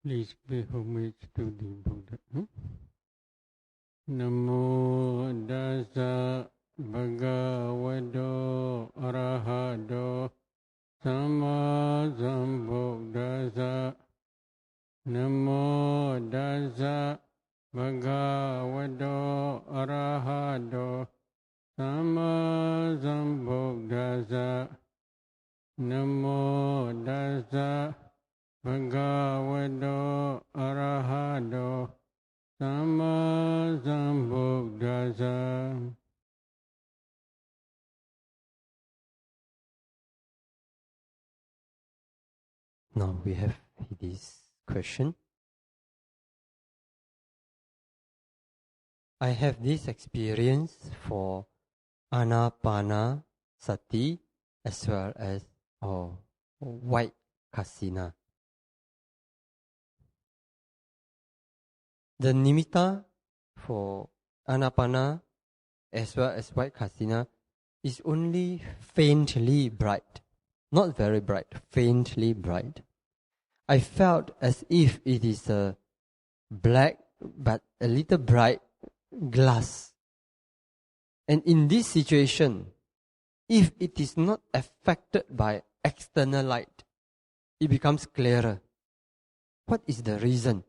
Please pay homage to the Buddha. Namo Dasa Bhagavato Arahato Sama Sambuddhassa. Namo Dasa Bhagavato Arahato Sama Sambuddhassa. Namo Dasa Bhagavato Arahato Sama Sambuddhassa. Now we have this question. I have this experience for Anapanasati Sati as well as white kasina. The nimitta for Anapana as well as white kasina is only faintly bright. Not very bright, faintly bright. I felt as if it is a black but a little bright glass. And in this situation, if it is not affected by external light, it becomes clearer. What is the reason?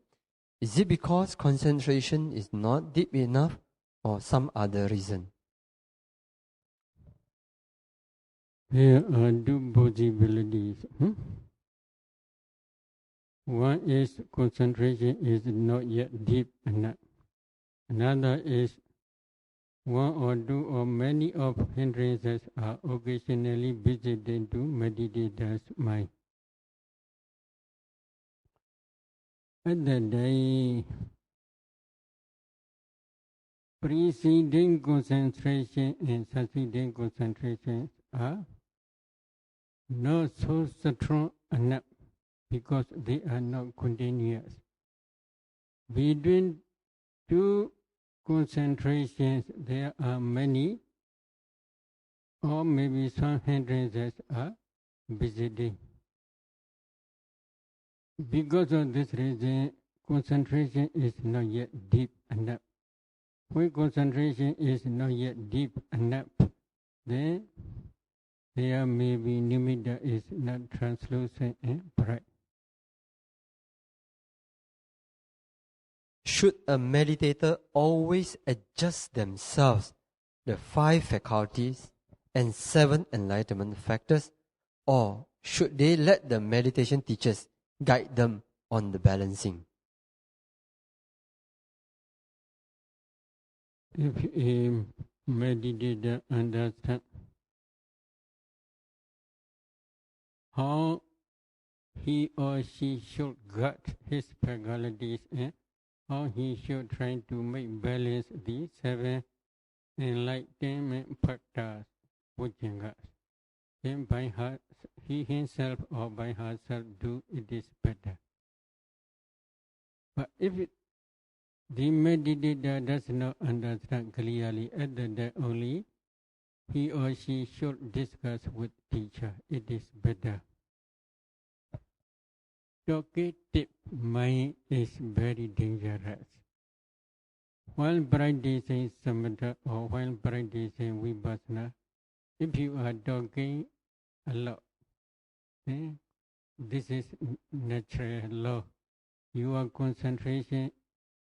Is it because concentration is not deep enough or some other reason? There are two possibilities. One is concentration is not yet deep enough. Another is one or two or many of hindrances are occasionally visited to meditator's mind. At the day, preceding concentration and succeeding concentration are not so strong enough because they are not continuous. Between two concentrations there are many or maybe some hindrances are visiting. Because of this reason, concentration is not yet deep enough. When concentration is not yet deep enough, then there may be nimitta is not translucent and bright. Should a meditator always adjust themselves, the 5 faculties and 7 enlightenment factors, or should they let the meditation teachers guide them on the balancing? If a meditator understands how he or she should guard his faculties and how he should try to make balance the 7 enlightenment factors, then by he himself or by herself do it is better. But if the meditator does not understand clearly at the day only, he or she should discuss with teacher. It is better. Talkative mind is very dangerous. While practicing samatha or while practicing vipassana, if you are talking a lot, then this is natural law. Your concentration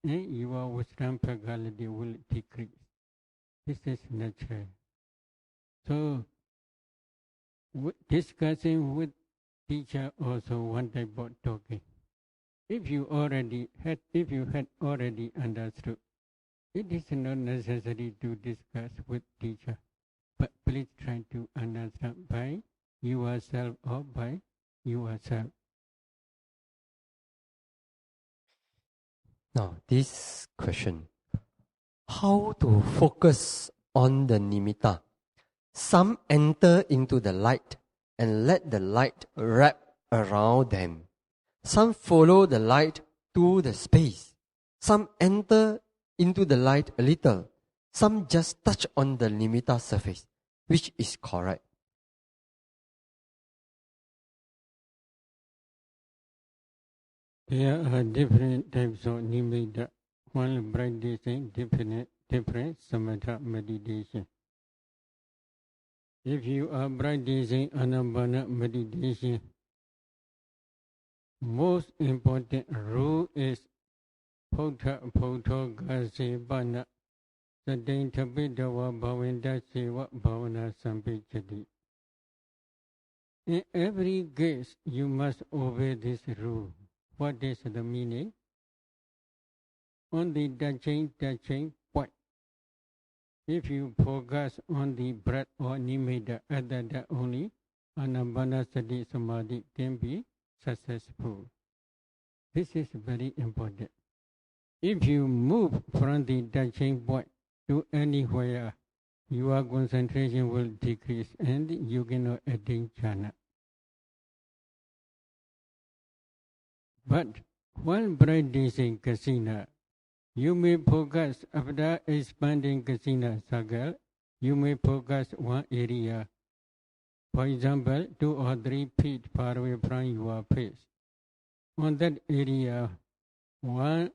and your wisdom faculty will decrease. This is natural. So, discussing with teacher also one type of talking. If you had already understood, it is not necessary to discuss with teacher, but please try to understand by yourself or by yourself. Now, this question, how to focus on the nimitta? Some enter into the light and let the light wrap around them. Some follow the light to the space. Some enter into the light a little. Some just touch on the nimitta surface. Which is correct? There are different types of nimitta. One practicing different samatha meditation. If you are practicing anapana meditation, most important rule is Phutta Phutta Gasepana Sadain Tapidawa Bhavinda Seva Bhavana Sampichati. In every case, you must obey this rule. What is the meaning? On the touching point. If you focus on the breath or nimitta at that only, anapanasati samadhi can be successful. This is very important. If you move from the touching point to anywhere, your concentration will decrease and you cannot attain jhana. But while practicing kasina, you may focus after expanding kasina circle, you may focus one area. For example, 2 or 3 feet far away from your face. On that area, 1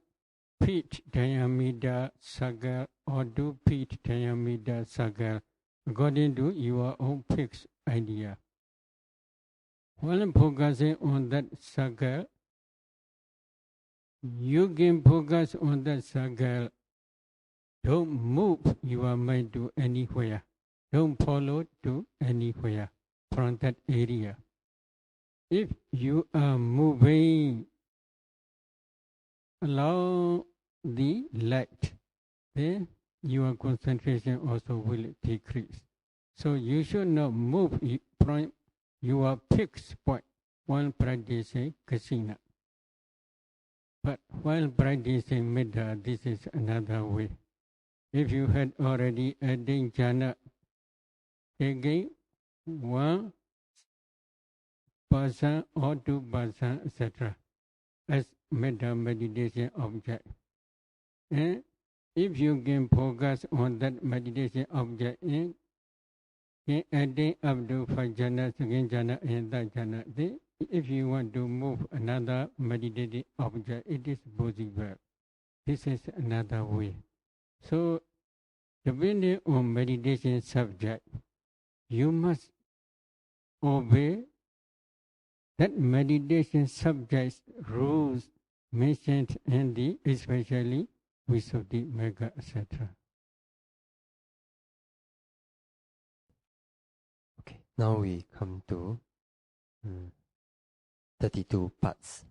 feet diameter circle or 2 feet diameter circle, according to your own fixed idea. While focusing on that circle, you can focus on that circle. Don't move your mind to anywhere. Don't follow to anywhere from that area. If you are moving along the light, then your concentration also will decrease. So you should not move from your fixed point while practicing kasina. But while practicing metta, this is another way. If you had already attained jhana, again 1% or 2%, etc., as metta meditation object. And if you can focus on that meditation object and can attain up to 5 jhana, second jhana, and third jhana, then if you want to move another meditative object, it is possible. This is another way. So, depending on meditation subject, you must obey that meditation subject's rules mentioned in the especially Visuddhi Magga, etc. Okay, now we come to 32 parts.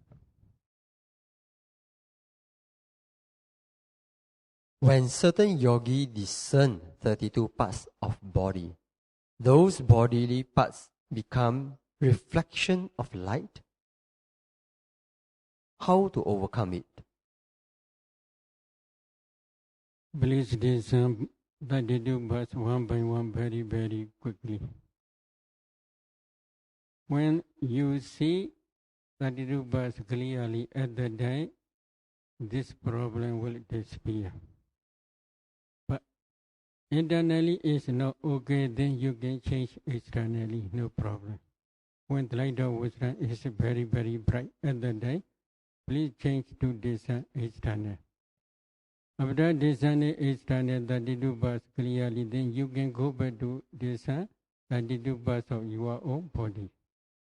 When certain yogi discern 32 parts of body, those bodily parts become reflection of light. How to overcome it? Please discern 32 parts one by one very, very quickly. When you see 32 parts clearly at the time, this problem will disappear. But internally is not okay, then you can change externally, no problem. When the light of wisdom is very, very bright at the time, please change to discern external. After discerning external 32 parts clearly, then you can go back to discern 32 parts of your own body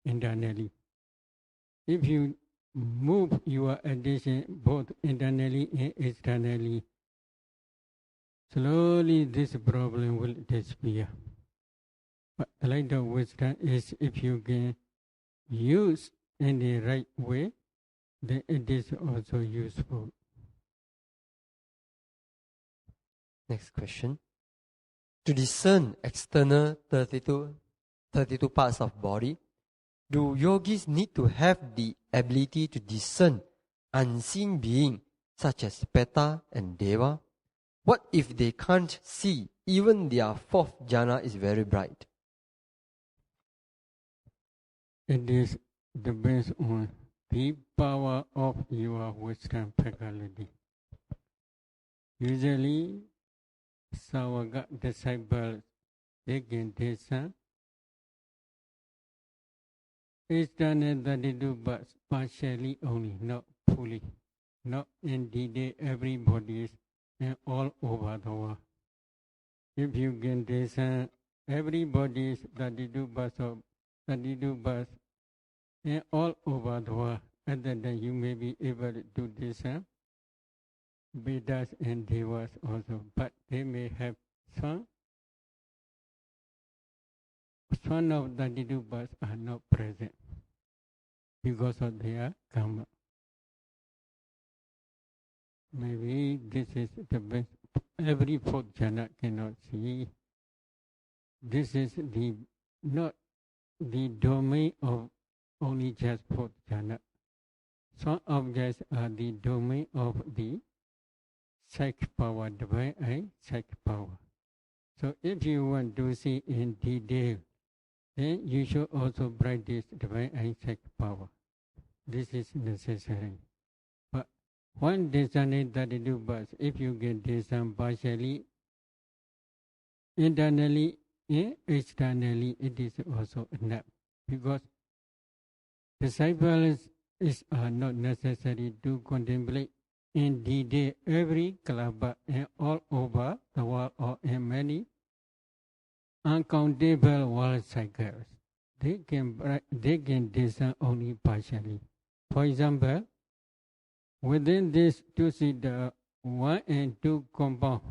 internally. If you move your attention both internally and externally, slowly this problem will disappear. But the light of wisdom is if you can use in the right way, then it is also useful. Next question. To discern external 32 parts of body, do yogis need to have the ability to discern unseen beings such as Peta and Deva? What if they can't see, even their 4th jhana is very bright? It is depends on the power of your wisdom faculty. Usually, Savaka disciples, they can discern external 32 parts partially only, not carefully, not in detail every body and all over the world. If you can discern every body is 32 bus of 32 bus and all over the world, at that time you may be able to discern Vedas and Devas also, but they may have some of 32 bus are not present because of their karma. Maybe this is the best. Every fourth jhana cannot see. This is not the domain of only just fourth jhana. Some objects are the domain of the psychic power, divine and psychic power. So if you want to see in detail, then you should also practice divine and psychic power. This is necessary. But one discerning 32 bus, if you can discern partially, internally and externally, it is also enough. Because disciples are not necessary to contemplate in detail every kalapa and all over the world or in many uncountable world cycles. They can discern only partially. For example, within this two-seater 1 and 2 compound,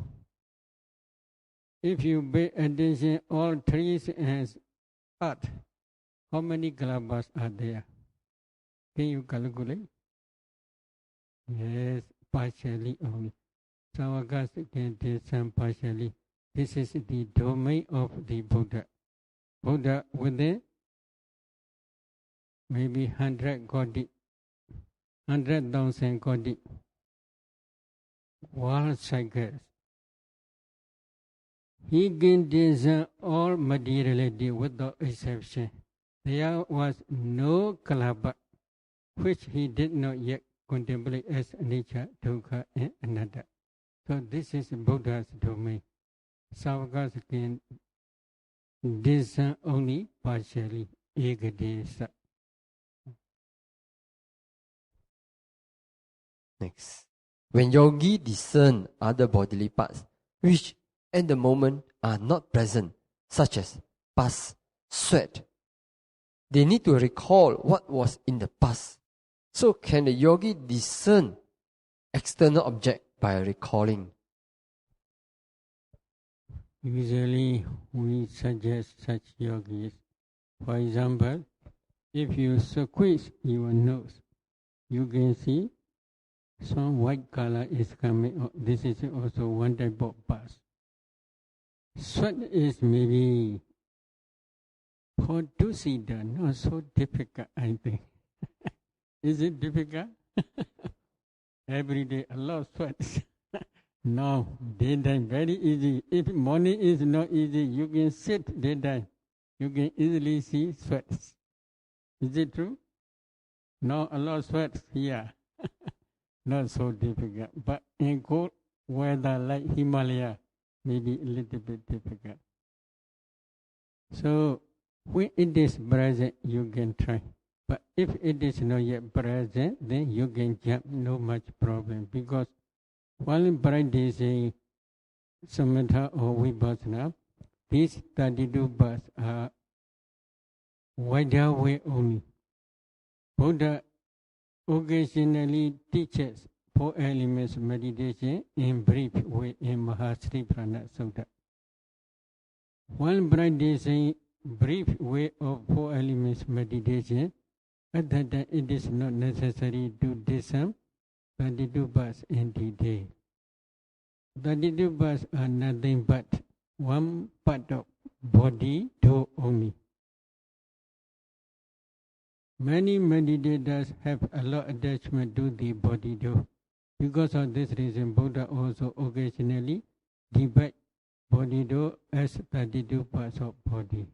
if you pay attention all trees and earth, how many kalapas are there? Can you calculate? Yes, partially only. Some of us can discern partially. This is the domain of the Buddha. Buddha within maybe 100 koti, 100,000 koti world cycles. He can discern all materiality without exception. There was no kalapa which he did not yet contemplate as nature, dukkha, and anatta. So this is Buddha's domain. Savakas can discern only partially. Ekadesa. Next. When yogi discern other bodily parts, which at the moment are not present, such as pus, sweat, they need to recall what was in the past. So can the yogi discern external object by recalling? Usually we suggest such yogis. For example, if you squeeze your nose, you can see some white color is coming out. This is also one type of pus. Sweat is maybe for two-seater, not so difficult, I think. Is it difficult? Every day a lot of sweat. No, daytime very easy. If morning is not easy, you can sit daytime. You can easily see sweats. Is it true? No, a lot of sweats here. Not so difficult. But in cold weather like Himalaya, maybe a little bit difficult. So when it is present, you can try. But if it is not yet present, then you can jump, no much problem. Because while practicing Samatha or Vipassana, these 32 bus are wider way only. Buddha occasionally teaches 4 elements meditation in brief way in Mahasriprana Sutta. While practicing brief way of 4 elements meditation, at that time it is not necessary to discern 32 bus in detail. 32 bus are nothing but one part of body door only. Many meditators have a lot of attachment to the body door. Because of this reason, Buddha also occasionally divide body door as 32 parts of body.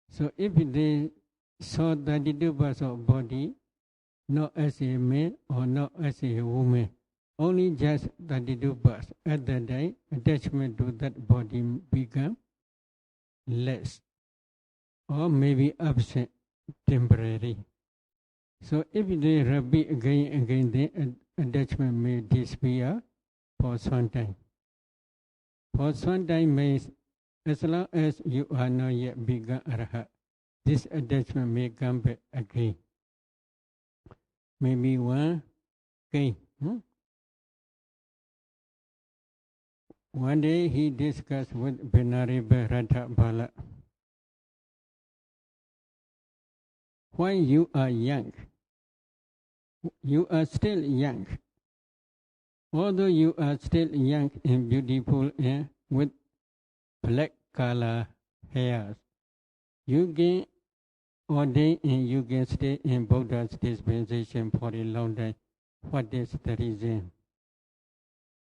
So if they saw 32 parts of body, not as a man or not as a woman, only just 32 parts, at that time, attachment to that body become less or maybe absent temporarily. So if they repeat again and again, the attachment may disappear for some time. For some time means as long as you are not yet become Arhat, this attachment may come back again. Maybe one day. One day he discussed with Venerable Radhabala. When you are young, you are still young. Although you are still young and beautiful and with black color hairs, you can ordain and you can stay in Buddha's dispensation for a long time. What is the reason?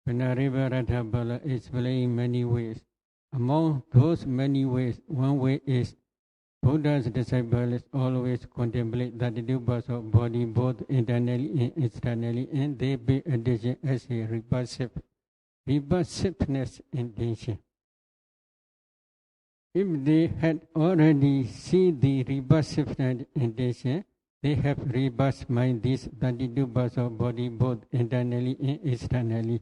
Venerable Radhabala explained many ways. Among those many ways, one way is Buddha's disciples always contemplate the duties of body both internally and externally, and they pay attention as a repulsiveness intention. If they had already seen the repulsiveness intention, they have repulsed mind these 32 parts of body both internally and externally.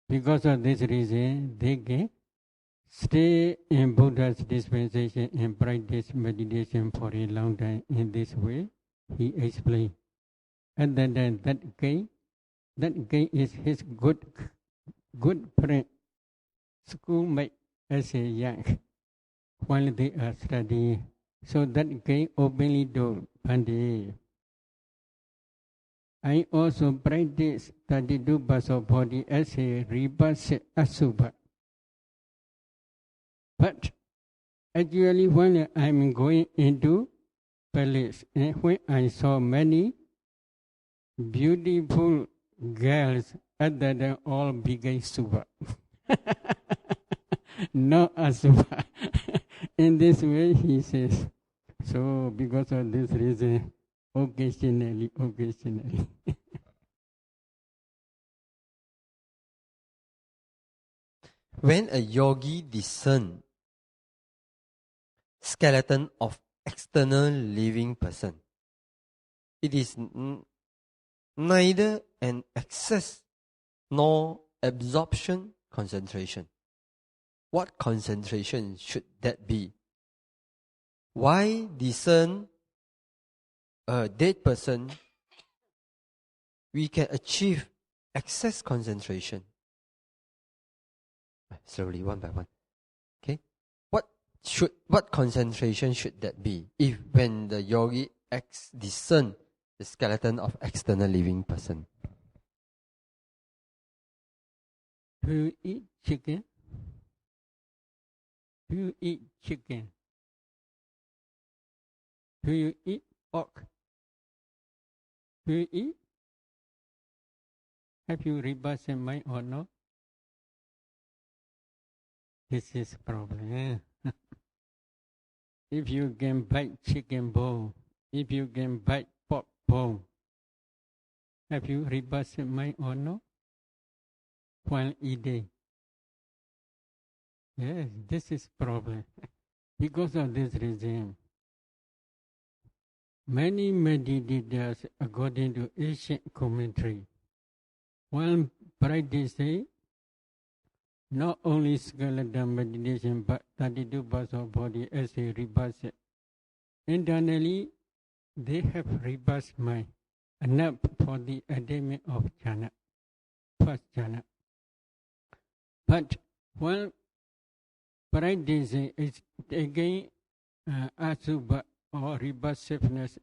Because of this reason, they can stay in Buddha's dispensation and practice meditation for a long time. In this way, he explained. And then that guy is his good friend, schoolmate as a young, while they are studying. So that guy openly told Pandey, I also practice 32 parts of body as a repulsive asubha. But actually when I'm going into palace and when I saw many beautiful girls, other than all became subha. No asubha. In this way he says, so because of this reason, occasionally. When a yogi discerns skeleton of external living person, it is neither an excess nor absorption concentration. What concentration should that be? Why discern a dead person? We can achieve excess concentration. Slowly, one by one. Okay, what concentration should that be? If when the yogi discern the skeleton of external living person. Do you eat chicken? Do you eat chicken? Do you eat pork? Do you eat? Have you repulsed in mind or not? This is problem. If you can bite chicken bone, if you can bite pork bone, have you repulsed in mind or not? While eating. Yes, this is problem. Because of this reason, many meditators, according to ancient commentary, while practicing not only skeleton meditation but 32 parts of body as a repulsive, internally they have repulsed mind enough for the attainment of jhana, first jhana. But while practicing is again asubha or repulsiveness,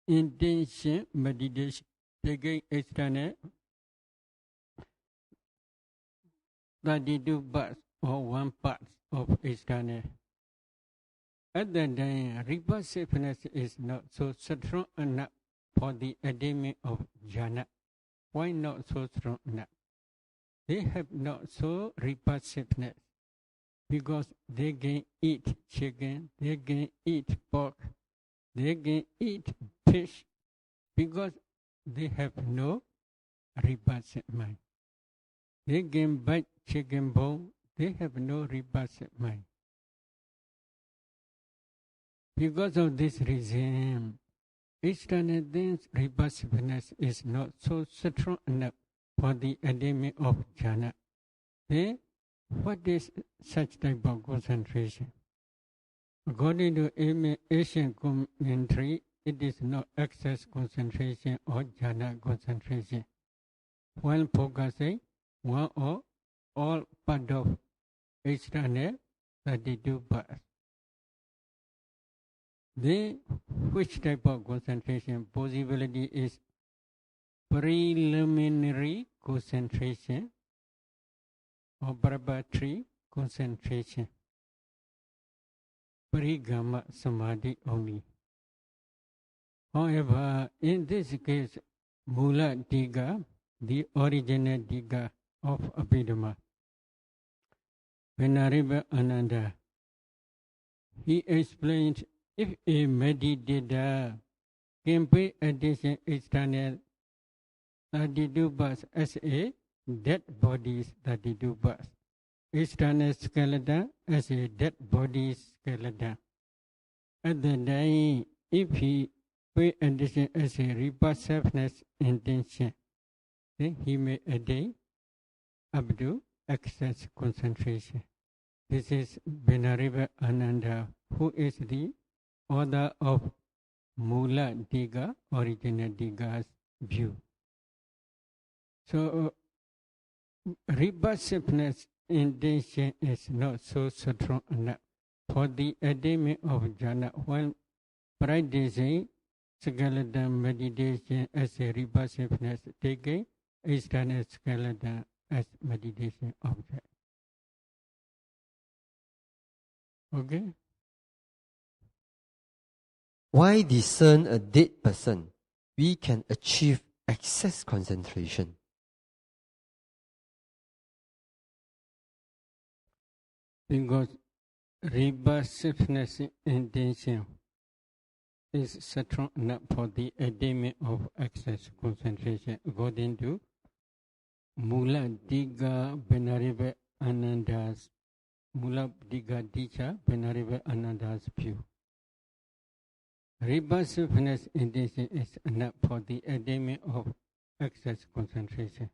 intention, meditation, again external, 32 parts or 1 part of external. Other than repulsiveness is not so strong enough for the attainment of jhana. Why not so strong enough? They have not so repulsiveness because they can eat chicken, they can eat pork, they can eat fish because they have no repulsive mind. They can bite chicken bone, they have no repulsive mind. Because of this reason, external things repulsiveness is not so strong enough for the attainment of jhana. Then, what is such type of concentration? According to Asian commentary, it is not excess concentration or jhana concentration. While focusing one or all part of external 32 parts. Then, which type of concentration possibility is preliminary concentration or preparatory concentration? Parigama samadhi only. However, in this case, Mula Diga, the original Diga of Abhidhamma, Venerable Ananda, he explained if a meditator can pay attention external 32 parts as a dead body's 32 parts, external skeleton as a dead body's skeleton. At the time, if he pay attention as a repulsiveness intention, then he may attain up to excess concentration. This is Venerable Ananda, who is the author of Mula Diga, original Diga's view. So, repulsiveness intention is not so strong enough for the attainment of jhana when practicing skeleton meditation as a repulsiveness, taking external skeleton as meditation object. Okay? Why discern a dead person? We can achieve excess concentration. Because repulsiveness intention is strong enough for the attainment of excess concentration, according to Mula Diga Venerable Ananda's Mula Diga teacher Venerable Ananda's view. Repulsiveness intention is enough for the attainment of excess concentration.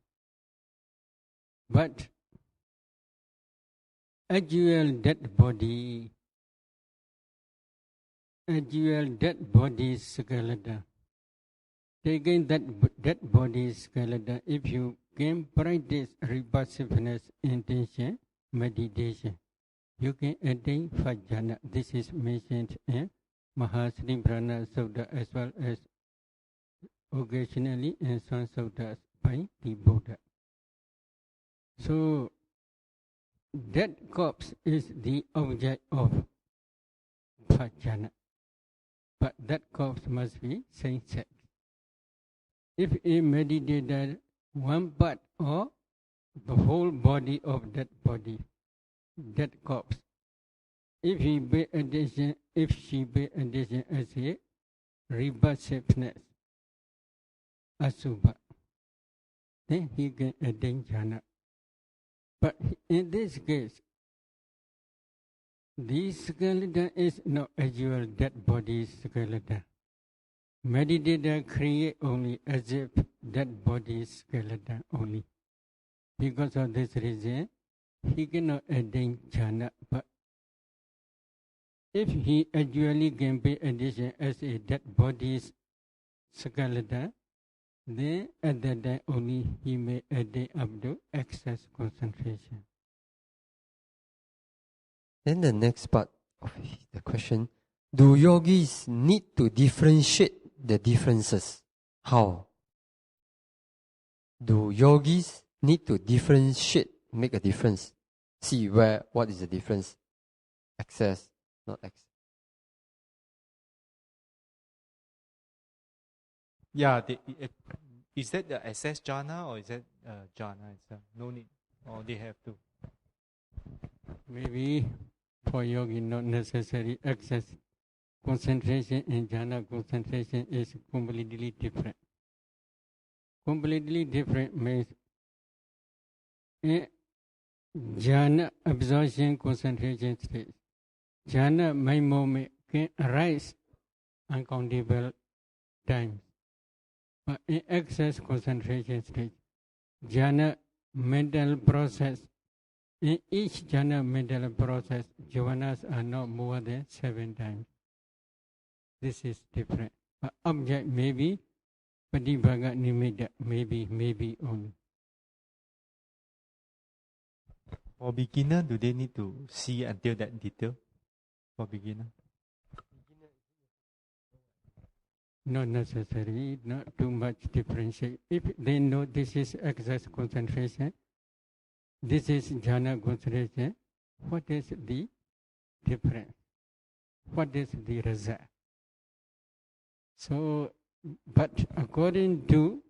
But actual dead body skeleton, taking that dead body skeleton, if you can practice repulsiveness intention meditation, you can attain fajjana. This is mentioned in Mahasri Prana Sutta as well as occasionally in some suttas by the Buddha. So, that corpse is the object of fajjana, but that corpse must be same-sex. If a meditator, one part or the whole body of that body, that corpse, if he pay attention, if she pay attention as a repulsiveness, asubha, then he can attain jhana. But in this case, the skeleton is not actual dead body skeleton. Meditator create only as if dead body skeleton only. Because of this reason, he cannot attain jhana. But if he actually can pay attention as a dead body skeleton, then at that time only he may attain up to excess concentration. Then the next part of the question, do yogis need to differentiate the differences? How? Do yogis need to differentiate, make a difference? See what is the difference? Excess, not excess. Yeah, is that the excess jhana or is that jhana itself? No need, or they have to. Maybe for yogi not necessary. Excess concentration and jhana concentration is completely different. Completely different means jhana absorption concentration state. Jhana my moment can arise uncountable times. But in excess concentration stage, jhana mental process, in each jhana mental process, jhanas are not more than 7 times. This is different. But object may be Patibhaga Nimitta, maybe only. For beginner, do they need to see until that detail? For beginner? Not necessary, not too much differentiate. If they know this is excess concentration, this is jhana concentration, what is the difference? What is the result? So, but according to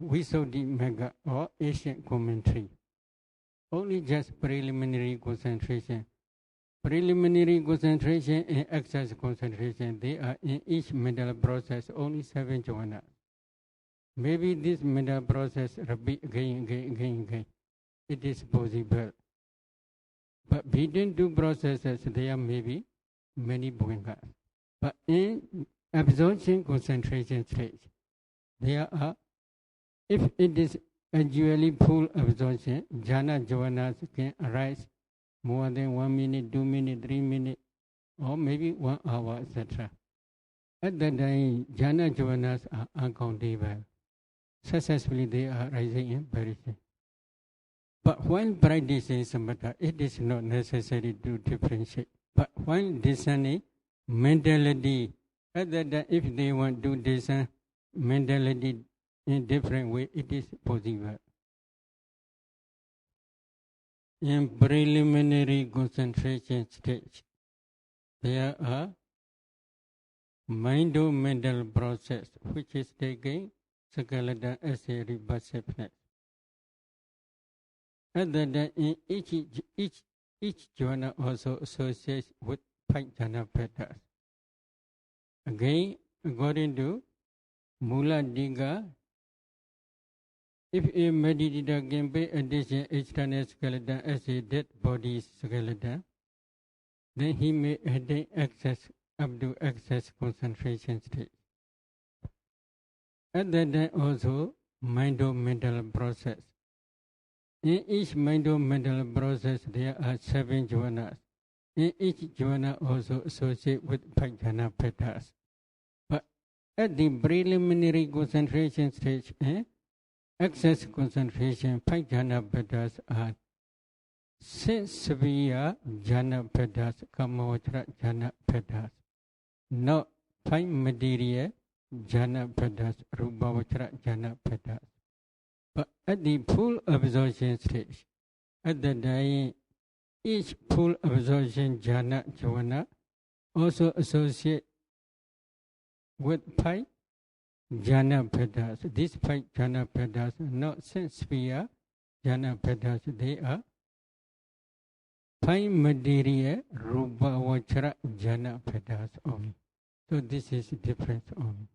Visuddhimagga or Asian commentary, only just preliminary concentration. Preliminary concentration and excess concentration, they are in each mental process only 7 jhanas. Maybe this mental process repeat again. It is possible. But between two processes, there may be many bhuvangas. But in absorption concentration stage, there are, if it is actually full absorption, jhana jhanas can arise more than 1 minute, 2 minutes, 3 minutes, or maybe 1 hour, etc. At that time, jhana jhanas are uncountable. Successfully, they are rising in variation. But when practicing samatha, it is not necessary to differentiate. But when discerning mentality, at that time, if they want to discern mentality in different way, it is possible. In preliminary concentration stage, there are mind-mental process which is taking skeleton as a reversiveness. At that time, in each jhana also associates with 5 jhana patterns. Again, according to Mula Diga, if a meditator can pay attention external skeleton as a dead body skeleton, then he may attain access up to excess concentration stage. At that time also, mind-mental process. In each mind-mental process, there are 7 jhanas. In each jhana also associate with 5 jhana patterns. But at the preliminary concentration stage, excess concentration, 5 jhana patterns are 6 severe jhana patterns, Kammaṭṭhāna jhana patterns, not 5 material jhana patterns, Rupavachara jhana patterns. But at the full absorption stage, at the time, each full absorption jhana also associate with 5 jhana patterns. These 5 jhana patterns are not sense-sphere jhana patterns, they are 5 material Rupavachara jhana patterns only. So this is the difference only.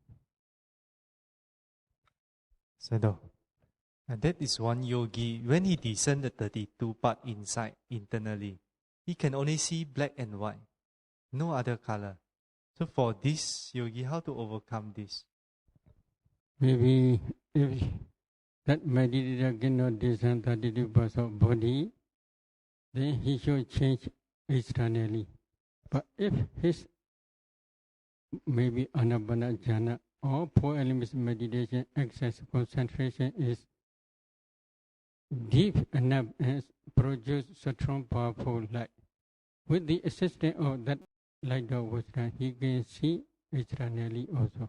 Sayadaw. And that is one yogi, when he discerns the 32 part inside, internally, he can only see black and white, no other color. So for this yogi, how to overcome this? Maybe if that meditator cannot discern 32 parts of body, then he should change externally. But if his maybe anapana jhana or 4 elements meditation excess concentration is deep enough and produce strong powerful light, with the assistance of that light of wisdom, he can see externally also.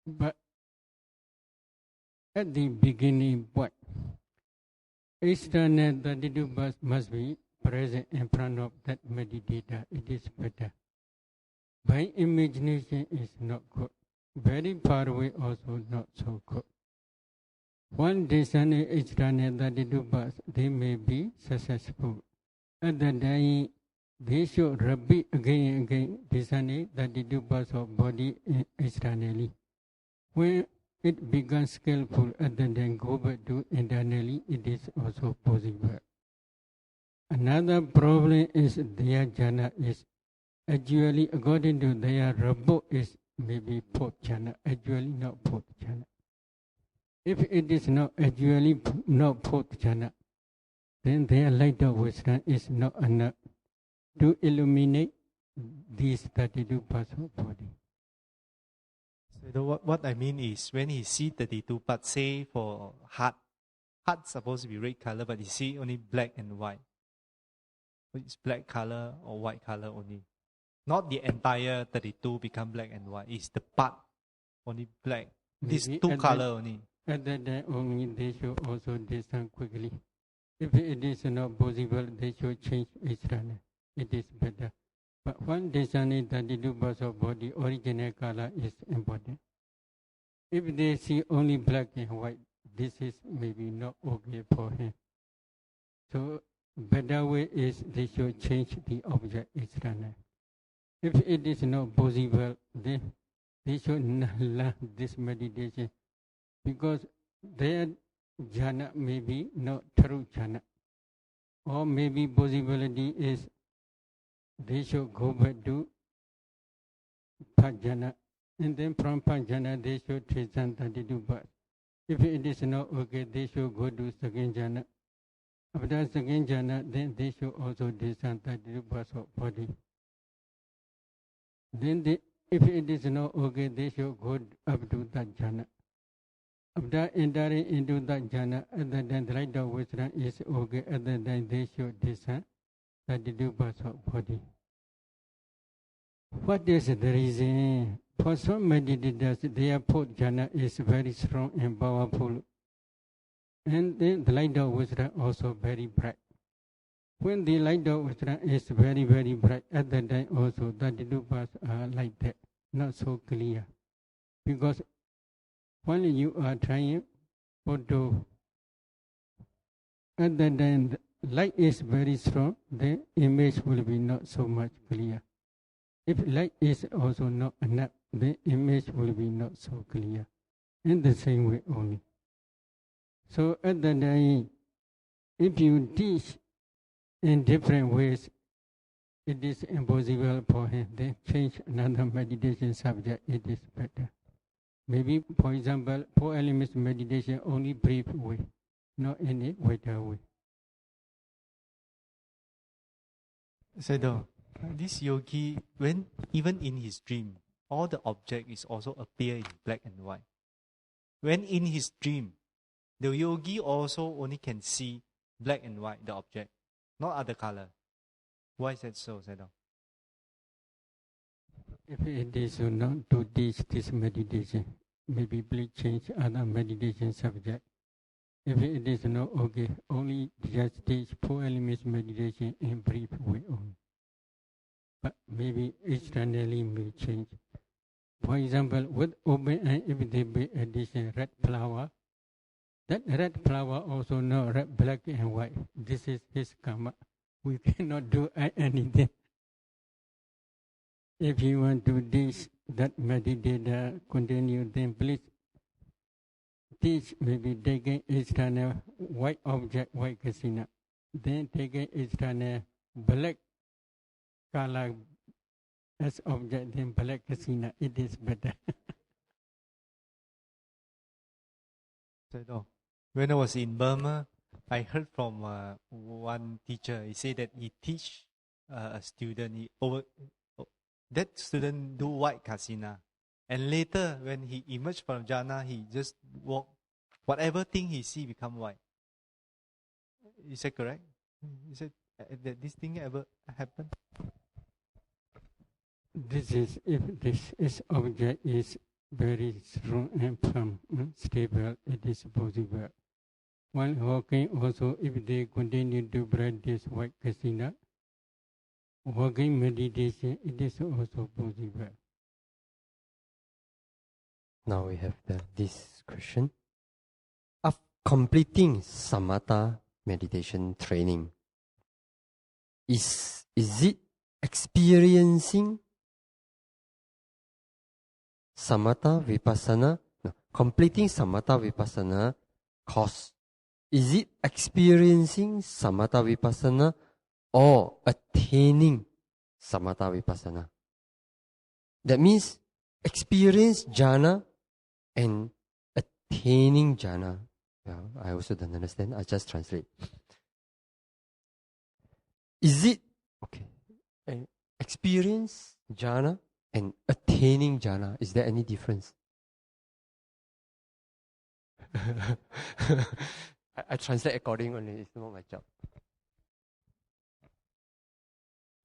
But at the beginning point, external 32 parts must be present in front of that meditator. It is better. By imagination is not good. Very far away also not so good. One discerning external 32 parts, they may be successful. At that time, they should repeat again and again discerning 32 parts of body externally. When it becomes skillful, and then go back to internally, it is also possible. Another problem is their jhana is actually, according to their report, is maybe fourth jhana, actually not fourth jhana. If it is not actually not fourth jhana, then their light of wisdom is not enough to illuminate these 32 parts of body. So what I mean is when he see 32 parts, say for heart supposed to be red color, but he see only black and white. It's black color or white color only. Not the entire 32 become black and white. It's the part only black. These two color only. At that time only they should also discern quickly. If it is not possible, they should change Israel. It is better. But when discerning 32 parts of body, original color is important. If they see only black and white, this is maybe not okay for him. So better way is they should change the object Israel. If it is not possible, then they should not learn this meditation, because their jhana may be not true jhana. Or maybe possibility is they should go back to Pajana, and then from Pajana they should transcend 32 parts. If it is not okay, they should go to second jhana. After second jhana, then they should also descend 32 parts of body. Then if it is not okay, they should go up to that jhana. After entering into that jhana, at that time the light of wisdom is okay, at that time they should descend 32 parts of body. What is the reason? For some meditators, their fourth jhana is very strong and powerful. And then the light of wisdom also very bright. When the light of wisdom is very, very bright, at that time also 32 parts are like that, not so clear. Because when you are trying photo, at that time the light is very strong, the image will be not so much clear. If light is also not enough, the image will be not so clear. In the same way only. So at that time, if you teach in different ways, it is impossible for him. Then change another meditation subject, it is better. Maybe, for example, 4 elements meditation only brief way, not any wider way. Sayadaw, this yogi, when even in his dream, all the object is also appear in black and white. When in his dream, the yogi also only can see black and white, the object, not other color. Why is that so, Sayadaw? If it is not to teach this meditation, maybe please change other meditation subject. If it is not okay, only just teach 4 elements meditation in brief way only. But maybe externally may change. For example, with open eye, if they be addition red flower, that red flower also not red, black and white. This is his karma. We cannot do anything. If you want to teach that meditator continue, then please teach maybe taking external white object, white kasina. Then taking external black color as object, then black kasina. It is better. Sayadaw, when I was in Burma, I heard from one teacher. He said that he teach a student. That student do white kasina, and later when he emerged from jhana, he just walk. Whatever thing he see become white. Is that correct? Is it that this thing ever happen? This is if this object is very strong and firm, stable, it is possible. While walking also, if they continue to practice white kasina, walking meditation, it is also possible. Now we have this question. After completing Samatha meditation training, is it experiencing Samatha Vipassana? No, completing Samatha Vipassana course. Is it experiencing Samatha Vipassana or attaining Samatha Vipassana? That means experience jhana and attaining jhana. Yeah, I also don't understand. I just translate. Is it okay? Experience jhana and attaining jhana. Is there any difference? I translate accordingly. It's not my job.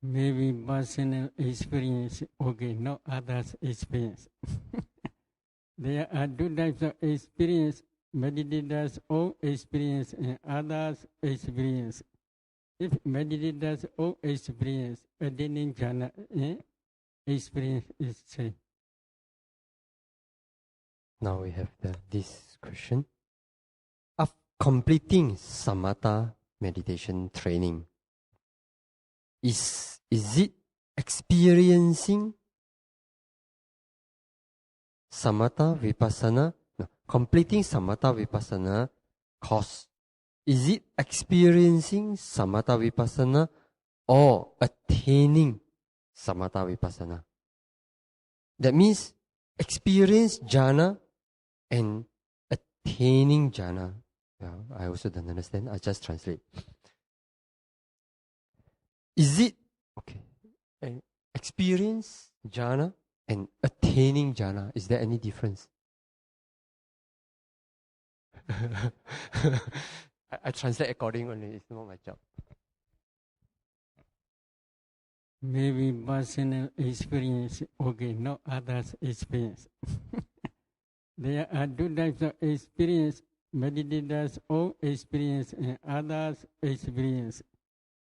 Maybe personal experience, okay, not others' experience. There are two types of experience: meditators' own experience and others' experience. If meditators' own experience, attaining jhana experience is same. Now we have this question. Of completing samatha meditation training, is it experiencing samatha vipassana? No, completing samatha vipassana course. Is it experiencing samatha vipassana or attaining samatha vipassana? That means experience jhana and attaining jhana. Yeah, I also don't understand. I just translate. Is it okay? Experience jhana and attaining jhana. Is there any difference? I translate accordingly. It's not my job. Maybe personal experience, okay, not others' experience. There are two types of experience: meditators' own experience and others' experience.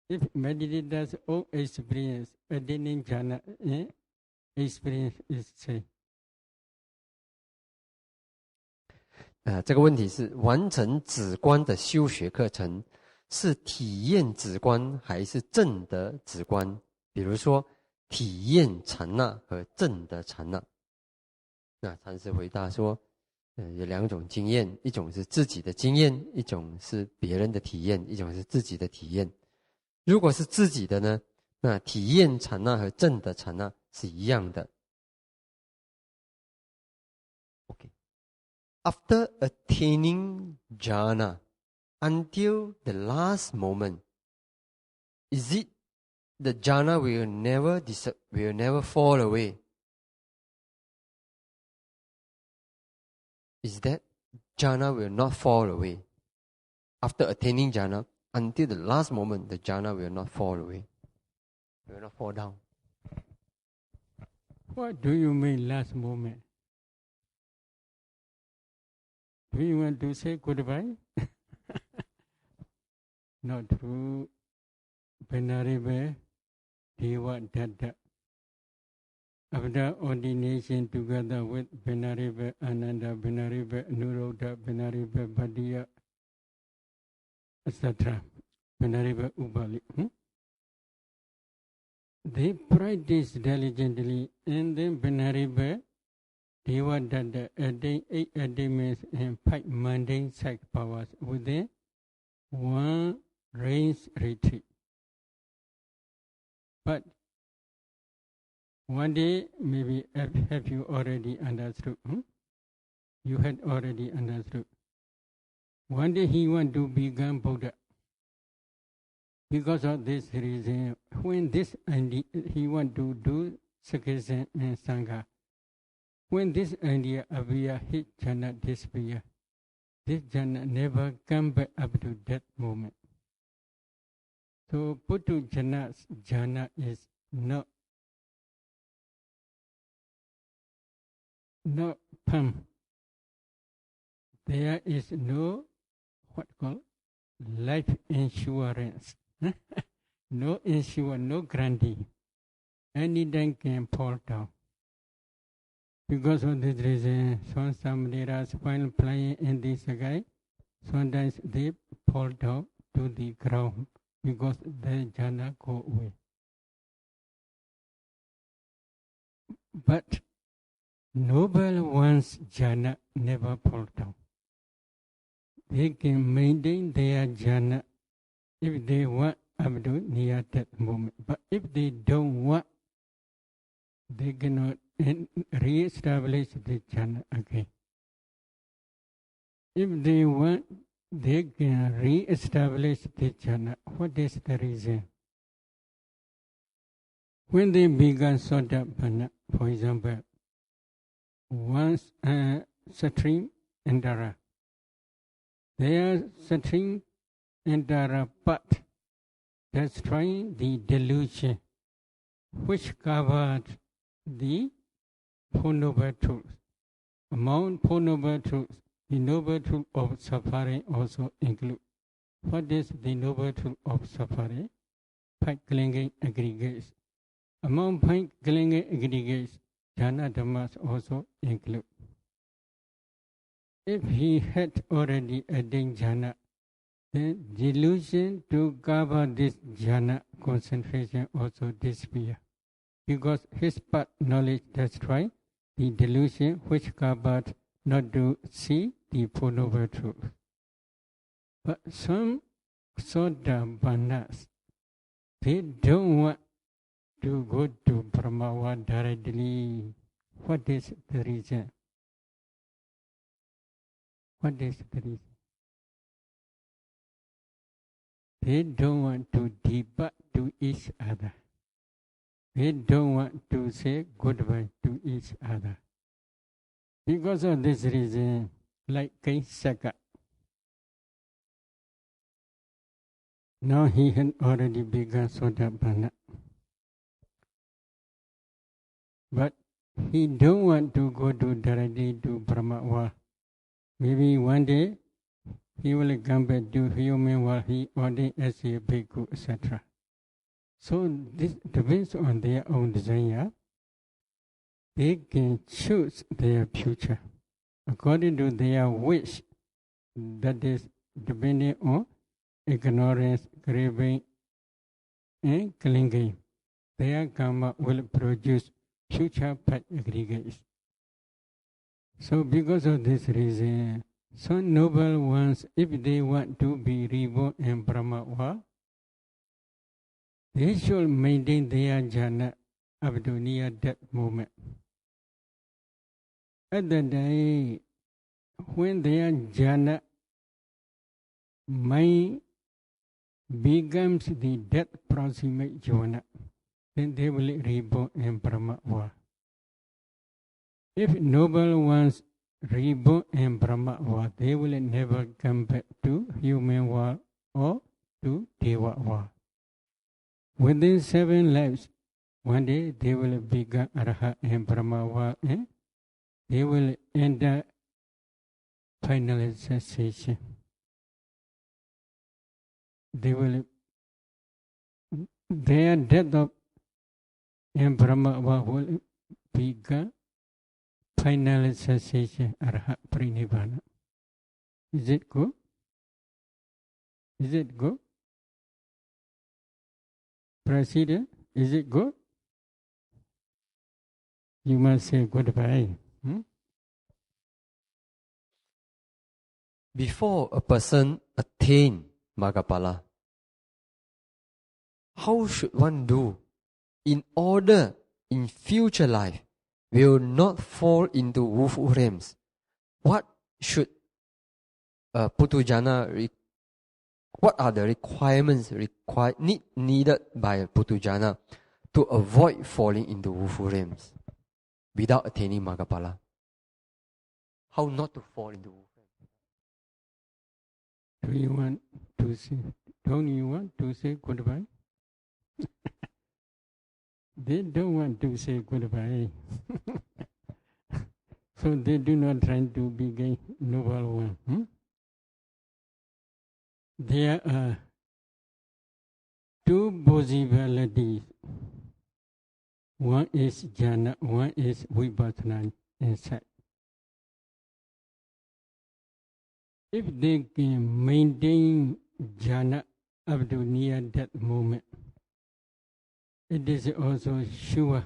If meditators' own experience, attaining jhana experience is same. 这个问题是完成止观的修学课程是体验止观还是证得止观？比如说体验禅那和证得禅那。那禅师回答说，有两种经验，一种是自己的经验，一种是别人的体验，一种是自己的体验。如果是自己的呢，那体验禅那和证得禅那是一样的。Okay. After attaining jhana, until the last moment, is it the jhana will never fall away? Is that jhana will not fall away? After attaining jhana, until the last moment, the jhana will not fall away. Will not fall down. What do you mean last moment? Do you want to say goodbye? Not true. Venerable Deva Datta. After ordination together with Venerable Ananda, Venerable Anuruddha, Venerable Bhaddiya, etc., Venerable Ubali. They practice diligently, and then Venerable Deva Datta attained 8 attainments and 5 mundane sight powers within one rains retreat. But one day, maybe have you already understood? You had already understood. One day he want to become Buddha. Because of this reason, when this idea, he want to do Sakkesana and Sangha. When this idea appear, his jhana disappear. This jhana never come back up to that moment. So Putu jhana is not pump. There is no what called life insurance. No insurance, no guarantee. Anything can fall down. Because of this reason, somebody is while playing in the sky, sometimes they fall down to the ground because the jhana go away. But noble ones jhana never fall down. They can maintain their jhana if they want up to near that moment. But if they don't want, they cannot re-establish the jhana again. If they want, they can re-establish the jhana. What is the reason? When they began Sotapanna, for example, once Satrim and Dara, their Satrim and Dara path destroying the delusion which covered the Four Noble Truths. Among Four Noble Truths, the Noble Truth of suffering also include. What is the Noble Truth of suffering? Five clinging aggregates. Among five clinging aggregates, jhana dhammas also include. If he had already attained jhana, then delusion to cover this jhana concentration also disappear, because his path knowledge destroy the delusion which covered not to see the Four Noble Truths. But some Sotapannas, they don't want to go to Brahmawa directly. What is the reason? What is the reason? They don't want to depart to each other. They don't want to say goodbye to each other. Because of this reason, like Kaisaka, now he had already begun Sotapanna. But he don't want to go to directly to Brahmawa. Maybe one day he will come back to human while he ordained as a bhikkhu, etc. So this depends on their own desire. They can choose their future according to their wish. That is depending on ignorance, craving, and clinging. Their karma will produce future path aggregates. So because of this reason, some noble ones, if they want to be reborn in Brahmawa, they should maintain their jhana up to near that moment. At the day when their jhana mind becomes the death proximate jhana, then they will reborn in Brahmawa. If noble ones reborn in Brahmawa, they will never come back to human world or to Deva world. Within 7 lives, one day they will become Arhat in Brahmawa and they will enter final cessation. They will, their death of in Brahmawa will become final cessation, Arhat Pranirvana. Is it good? Is it good? President, is it good? You must say goodbye. Before a person attain Maggapala, how should one do in order in future life will not fall into woeful realms? What should Putujana what are the requirements needed by Putujana to avoid falling into woeful realms without attaining Maggapala? How not to fall into woeful realms? Do you want to say? Don't you want to say goodbye? They don't want to say goodbye. So they do not try to become noble one. There are two possibilities. One is jhana, one is vipassana insight. If they can maintain jhana up to near that moment, it is also sure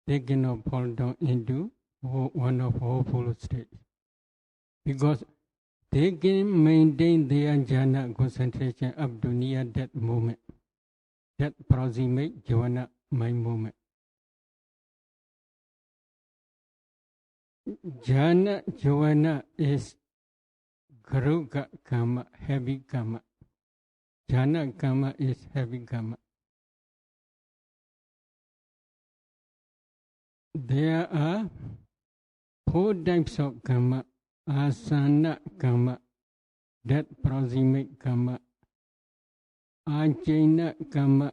they cannot fall down into one of woeful states. Because they can maintain their jhana concentration up to near that moment, that proximate jhana mind moment. Jhana Jovana is Garuga Kamma, heavy Kamma. Jhana Kamma is heavy Kamma. There are 4 types of Kamma. Asana Kamma, that proximate Kamma. Ajna Kamma,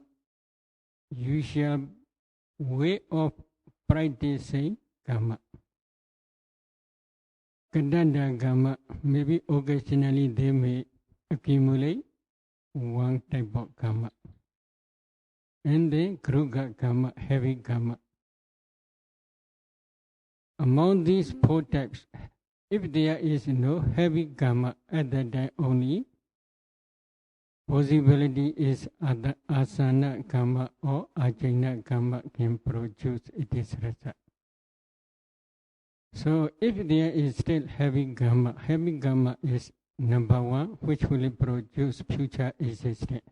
usual way of practicing Kamma. Kadanda Kamma, maybe occasionally they may accumulate one type of Kamma. And then Kruga Kamma, heavy Kamma. Among these 4 types, if there is no heavy Kamma at that time only, possibility is asana Kamma or ajna Kamma can produce its result. So if there is still heavy Kamma is number 1, which will produce future existence.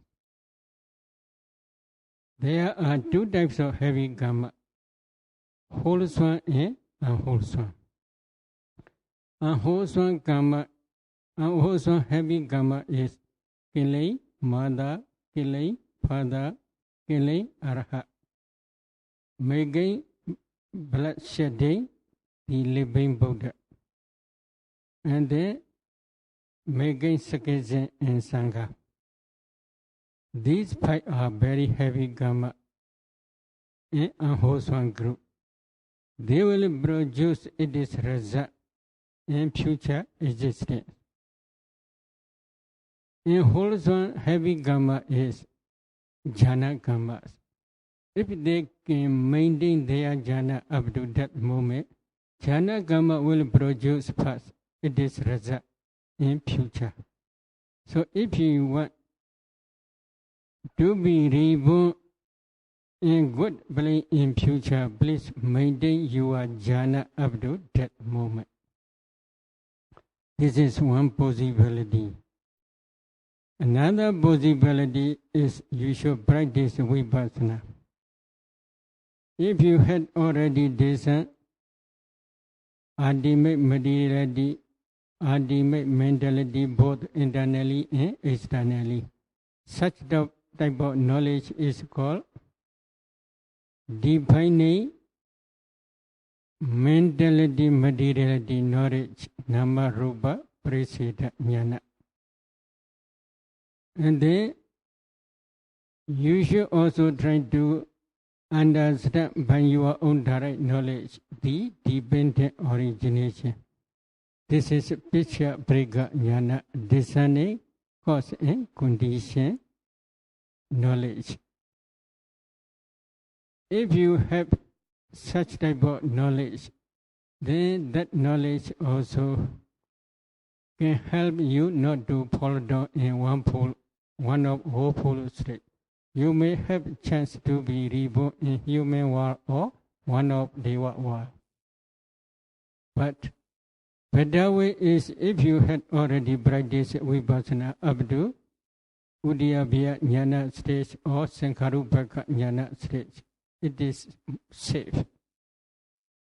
There are 2 types of heavy Kamma, wholesome and unwholesome. Unwholesome Kamma, unwholesome heavy Kamma is killing mother, killing father, killing arhat, making bloodshedding the living Buddha, and then making schism and sangha. These 5 are very heavy Kamma in unwholesome group. They will produce its result in future existence. In wholesome heavy Kamma is jhana Kammas. If they can maintain their jhana up to that moment, jhana Kamma will produce first its result in future. So if you want to be reborn in good place in future, please maintain your jhana up to that moment. This is one possibility. Another possibility is you should practice vipassana. If you had already discerned ultimate materiality, ultimate mentality, both internally and externally, such type of knowledge is called defining mentality, materiality knowledge, nama rupa prasita jnana. And then you should also try to understand by your own direct knowledge the dependent origination. This is picture prega jnana, discerning cause and condition knowledge. If you have such type of knowledge, then that knowledge also can help you not to fall down in one of woeful state. You may have a chance to be reborn in human world or one of Deva world. But better way is if you had already practiced vipassana up to Uddiyabhya jnana stage or Sankharupaka jnana stage. It is safe.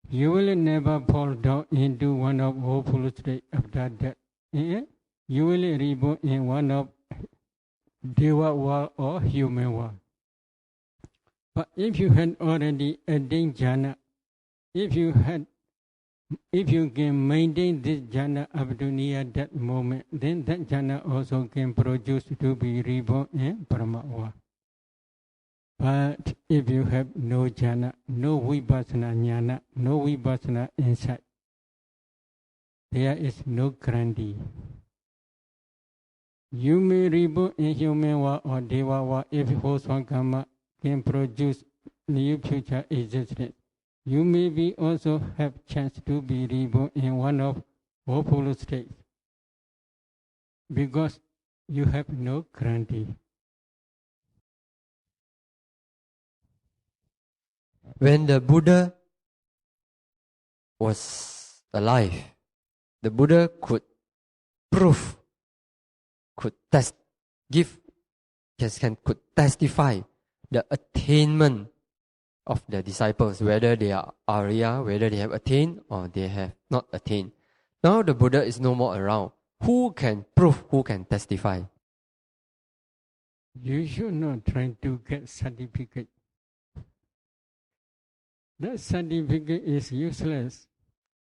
You will never fall down into one of woeful state after that. You will reborn in one of Deva world or human world. But if you had already attained jhana, if you can maintain this jhana up to near that moment, then that jhana also can produce to be reborn in Brahma world. But if you have no jhana, no vipassana jnana, no vipassana insight, there is no guarantee. You may reborn in human world or Deva world if wholesome Kamma can produce new future existence. You may be also have chance to be reborn in one of woeful states because you have no guarantee. When the Buddha was alive, the Buddha could prove, could testify the attainment of the disciples, whether they are Arya, whether they have attained or they have not attained. Now the Buddha is no more around. Who can prove, who can testify? You should not try to get certificate. That certificate is useless.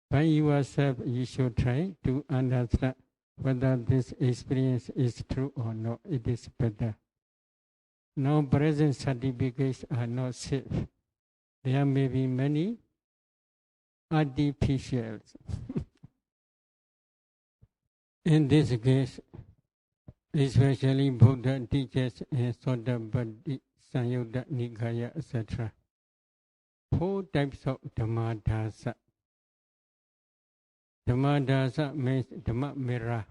By yourself, you should try to understand whether this experience is true or not. It is better. Now present certificates are not safe. There may be many artificials. In this case, especially Buddha teaches in Sotabati, Samyutta Nikaya, etc. 4 types of Dhammadasa. Dhammadasa means Dhamma mirror.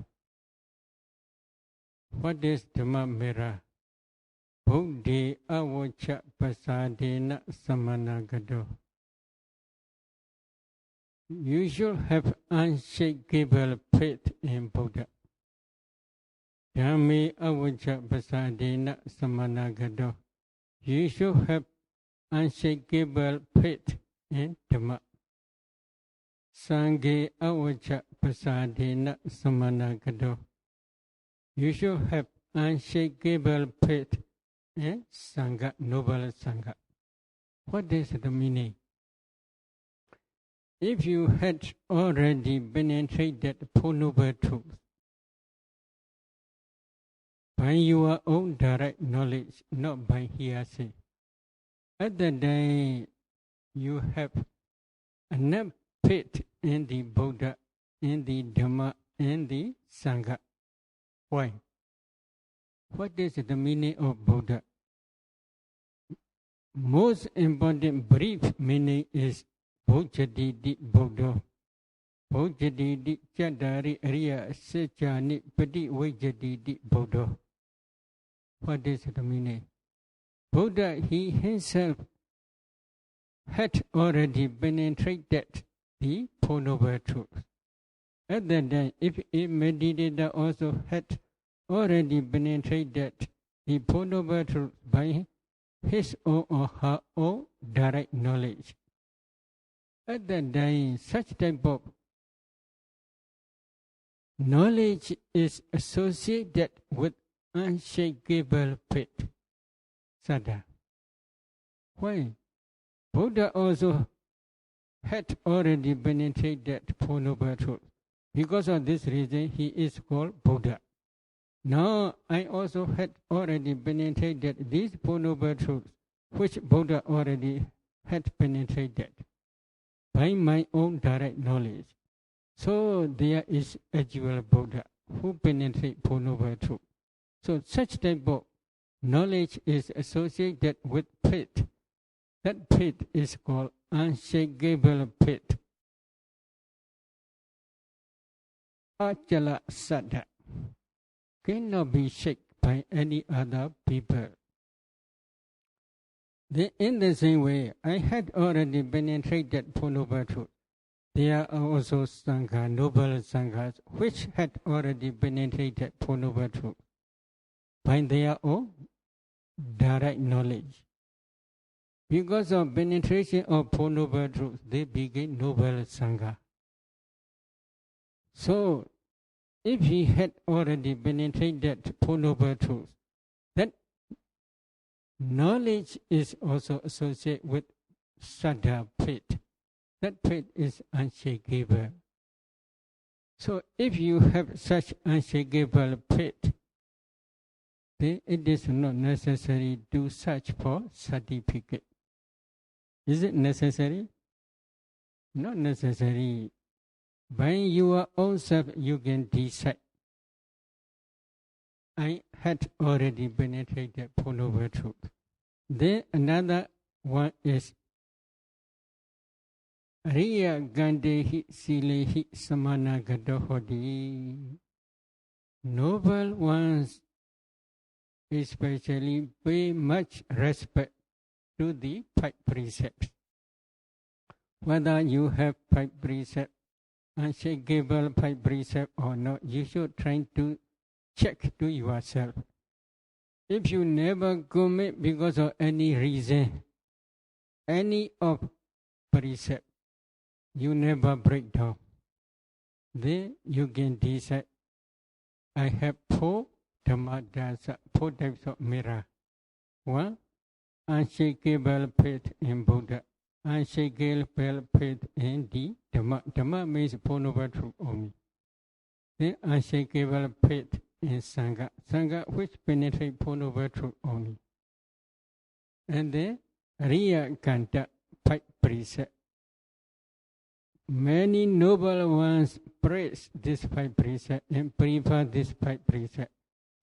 What is Dhamma mirror? Buddhi avacha pasadena samanagado. You should have unshakable faith in Buddha. Dhammi avacha pasadena samanagado. You should have unshakable faith in Dhamma. Sanghe avacha pasadena samanagado. You should have unshakable faith in Sangha, noble Sangha. What is the meaning? If you had already penetrated Four Noble Truths by your own direct knowledge, not by hearsay, at that time you have enough faith in the Buddha, in the Dhamma, in the Sangha. Why? What is the meaning of Buddha? Most important brief meaning is Bhojadidi Buddha. Bhojadidi Chandari Ariya Sechani Padi Vajadidi Buddha. What is the meaning? Buddha, he himself had already penetrated the Four Noble Truths. At that time, if a meditator also had already penetrated the Four Noble Truths by his own or her own direct knowledge, at that time, such type of knowledge is associated with unshakable faith. Sada. Why? Buddha also had already penetrated Four Noble Truths. Because of this reason, he is called Buddha. Now, I also had already penetrated these Four Noble Truths, which Buddha already had penetrated by my own direct knowledge. So there is actual Buddha who penetrates Four Noble Truths. So such type of knowledge is associated with faith. That faith is called unshakable faith. Achala Saddha cannot be shaken by any other people. In the same way, I had already penetrated Four Noble Truths. There are also Sangha, noble Sanghas, which had already penetrated Four Noble Truths by their own direct knowledge. Because of penetration of Four Noble Truths, they became noble Sangha. So, if he had already penetrated Four Noble Truths, that knowledge is also associated with Saddha faith. That faith is unshakable. So if you have such unshakable faith, then it is not necessary to search for certificate. Is it necessary? Not necessary. By your own self, you can decide. I had already penetrated Four Noble Truths. Then another one is Riya Gandehi Silehi Samanagado. Noble ones especially pay much respect to the 5 precepts. Whether you have 5 precepts, unshakable 5 precepts or not, you should try to check to yourself. If you never commit because of any reason, any of precept, you never break down. Then you can decide, I have 4 Kammaṭṭhāna, 4 types of mirror. 1, unshakable faith in Buddha. Unshakable faith in the Dhamma. Dhamma means Four Noble Truth only. Then unshakable faith in Sangha. Sangha which penetrates Four Noble Truth only. And then Riya Kanta, 5 precepts. Many noble ones praise this 5 precepts and prefer this 5 precepts.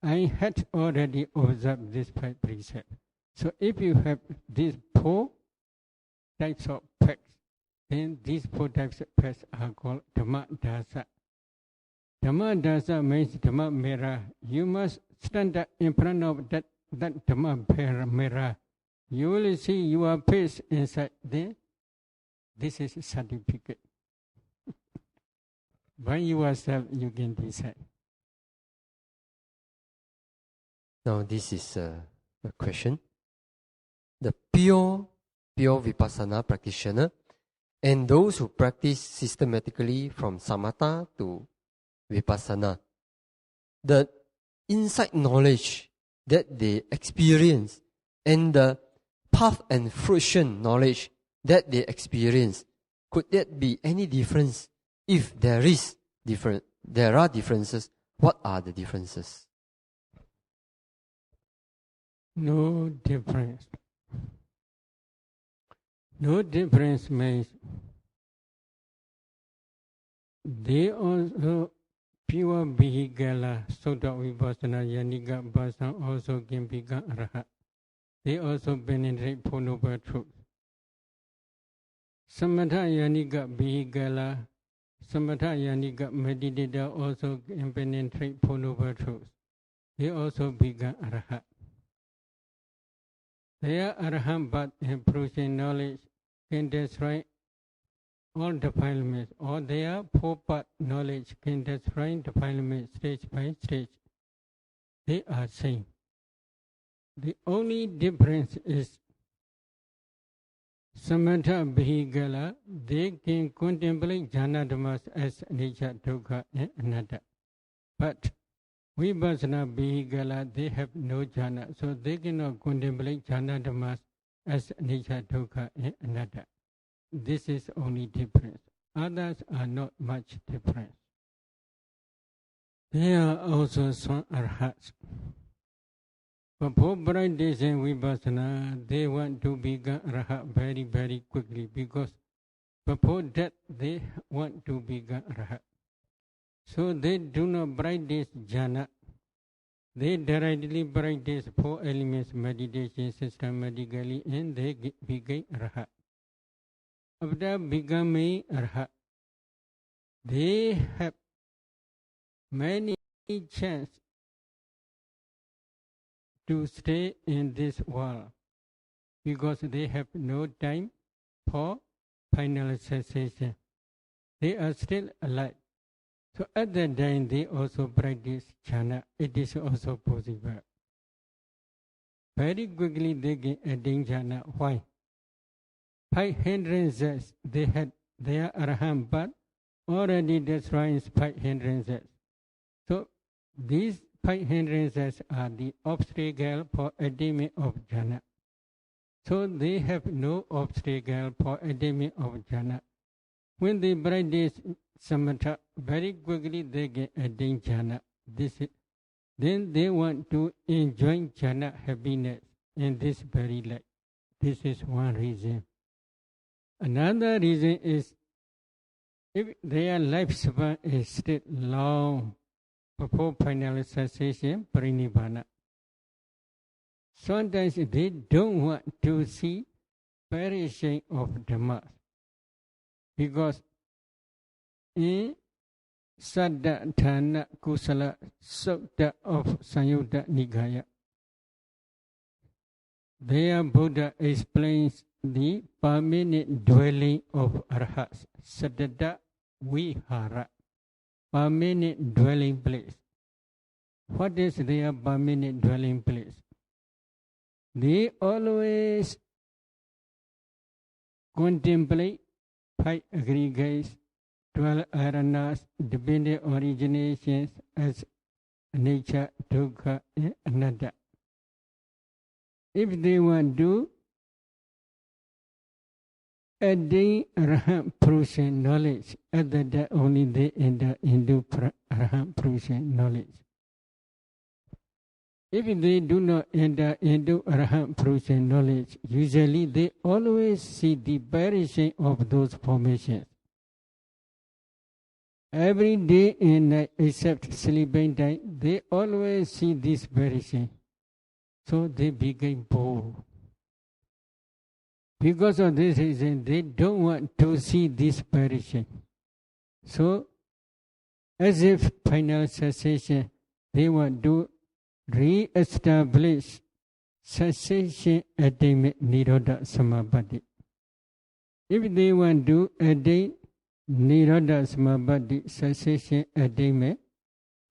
I had already observed this 5 precepts. So if you have these 4 types of facts, then these 4 types of facts are called Kammaṭṭhāna. Kammaṭṭhāna means Dhamma mirror. You must stand up in front of that Dhamma mirror. You will see your face inside there. This is a certificate. By yourself, you can decide. Now this is a question. The pure Vipassana practitioner and those who practice systematically from Samatha to Vipassana, the insight knowledge that they experience and the path and fruition knowledge that they experience, could there be any difference? If there are differences, what are the differences? No difference. No difference means they also pure vehicle, Sutta Vipassana, Yanika Vipassana also can become Arhat. They also penetrate Four Noble Truths. Samatha Yanika vehicle, Samatha Yanika meditator also can penetrate Four Noble Truths. They also become Arhat. Their Arhat path and fruition knowledge can destroy all defilements, or their 4-part knowledge can destroy defilements stage by stage. They are same. The only difference is Samatha vehicle, they can contemplate jhana dhammas as anicca, dukkha, and anatta. But Vipassana vehicle, they have no jhana, so they cannot contemplate jhana dhammas as anicca, dukkha, and anatta. This is only difference. Others are not much different. There are also some arhats. But for practicing Vipassana, they want to become arhat very, very quickly, because before that they want to become arhat. So they do not practice jhana. They directly practice 4 elements meditation systematically, and they become arhat. After becoming arhat, they have many chances to stay in this world, because they have no time for final cessation. They are still alive. So at that time they also practice jhana. It is also possible. Very quickly they can attain jhana. Why? 5 hindrances they had, their arahant path already destroys 5 hindrances. So these 5 hindrances are the obstacle for attainment of jhana. So they have no obstacle for attainment of jhana. When they practice samatha, very quickly they can attain jhana. Then they want to enjoy jhana happiness in this very life. This is one reason. Another reason is, if their lifespan is still long before final cessation, parinibbana, sometimes they don't want to see perishing of Dhamma, because in Saddha Kusala Sutta of Samyutta Nikaya, there Buddha explains the permanent dwelling of arhats, Saddha Vihara, permanent dwelling place. What is their permanent dwelling place? They always contemplate 5 aggregates, 12 aranas, dependent originations as nature, dukkha, and anatta. If they want to attain Arahant Purusha knowledge, at that only they enter into Arahant Purusha knowledge. If they do not enter into Arahant Purusha knowledge, usually they always see the perishing of those formations. Every day and night except sleeping time, they always see this perishing. So they became bored. Because of this reason, they don't want to see this perishing. So, as if final cessation, they want to re-establish cessation attainment Nirodha Samapatti. If they want to attain Nirodha Samapatti cessation attainment,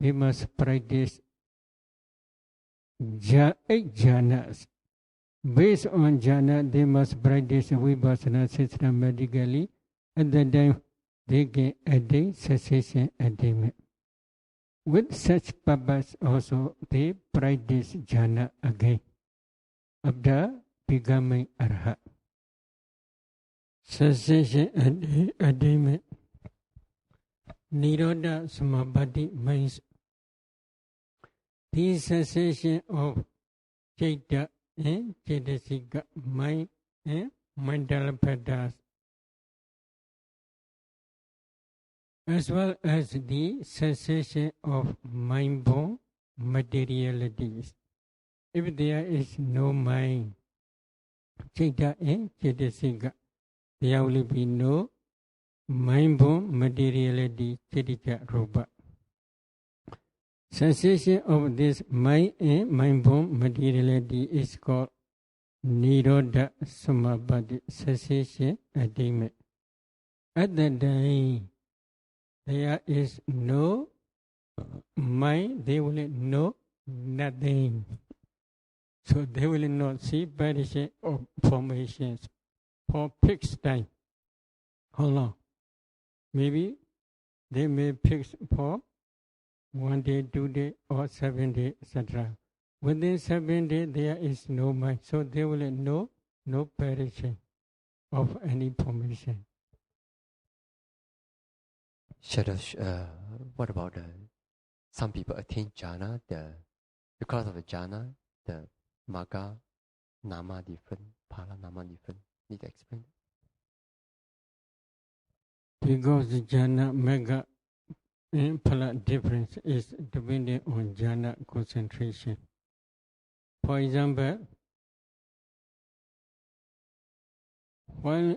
they must practice 8 jhanas. Based on jhana, they must practice vipassana systematically. At that time, they can attain cessation attainment. With such purpose also, they practice jhana again after becoming arhat. Cessation attainment. Nirodha Samapatti means the cessation of Chaita and Cetasika, mind and mental patterns, as well as the cessation of mind-born materialities. If there is no mind, Chaita and Cetasika, there will be no mind-born materiality, Cetita Rupa. Cessation of this mind and mind-born materiality is called Nirodha Samapatti, cessation attainment. At that time, there is no mind, they will know nothing. So they will not see perishing of formations for fixed time. How long? Maybe they may fix for 1 day, 2 days, or 7 days, etc. Within 7 days, there is no mind, so they will know no perishing of any formation. What about some people attain jhana? Because of the jhana, the magga, nama different, phala nama different. Need to explain? Because the jhana, magga, and phala difference is dependent on jhana concentration. For example, while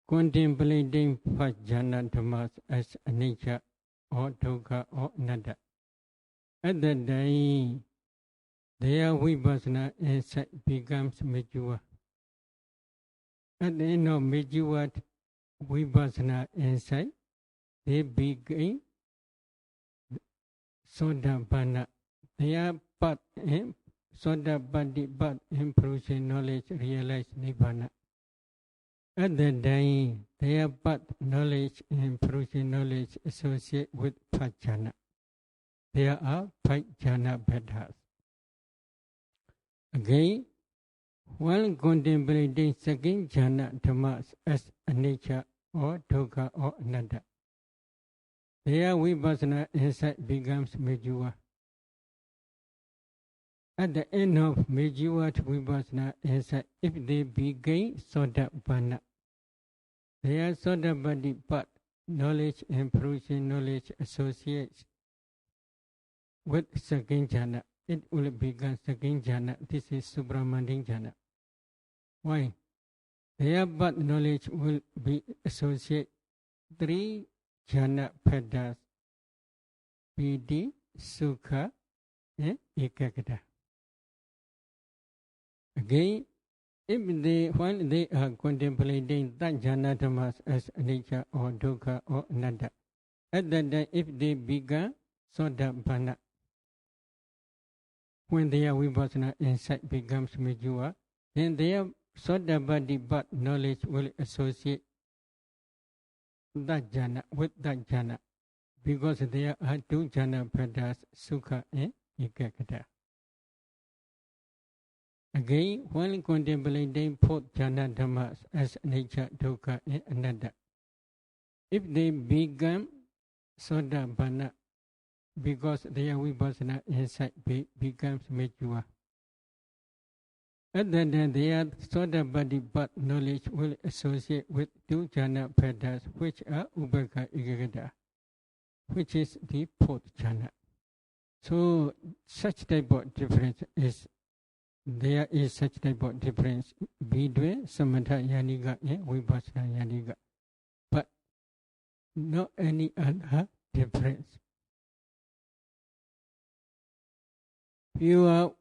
contemplating first jhana dhammas as anicca or dukkha or anatta, at that time, their vipassana insight becomes mature. At the end of mature vipassana insight, they begin Sotapanna. Their path and Sotapatti path and Purusha knowledge realize Nibbana. At that time, their path knowledge and Purusha knowledge associate with 5 jhana. There are 5 jhana bhadas. Again, while contemplating second jhana dhammas as anicca or dukkha or anatta, their vipassana insight becomes mature. At the end of mature vipassana insight, if they begin Sotapanna, their Sotapatti path knowledge and Purusha knowledge associates with second jhana. It will become second jhana. This is Subramanian jhana. Why? Their path knowledge will be associated 3 jhana bhadas: piti, sukha, and ekaggata. Again, while they are contemplating that jhana dhammas as anicca or dukkha or anatta, at that time, if they begin Sotapanna, when their vipassana insight becomes mature, then their Sodapatti but knowledge will associate that jhana with that jhana because there are two jhana padas, sukha and ekaggata. Again, while contemplating fourth jhana dhammas as nature, dukkha and anatta, if they become sodapanna because their vipassana insight becomes mature, other than their Sodapatti but knowledge will associate with two jhana padas which are upekkha ekaggata, which is the fourth jhana. So such type of difference is, there is such type of difference between samatha yanika and vipassana yanika, but not any other difference. Pure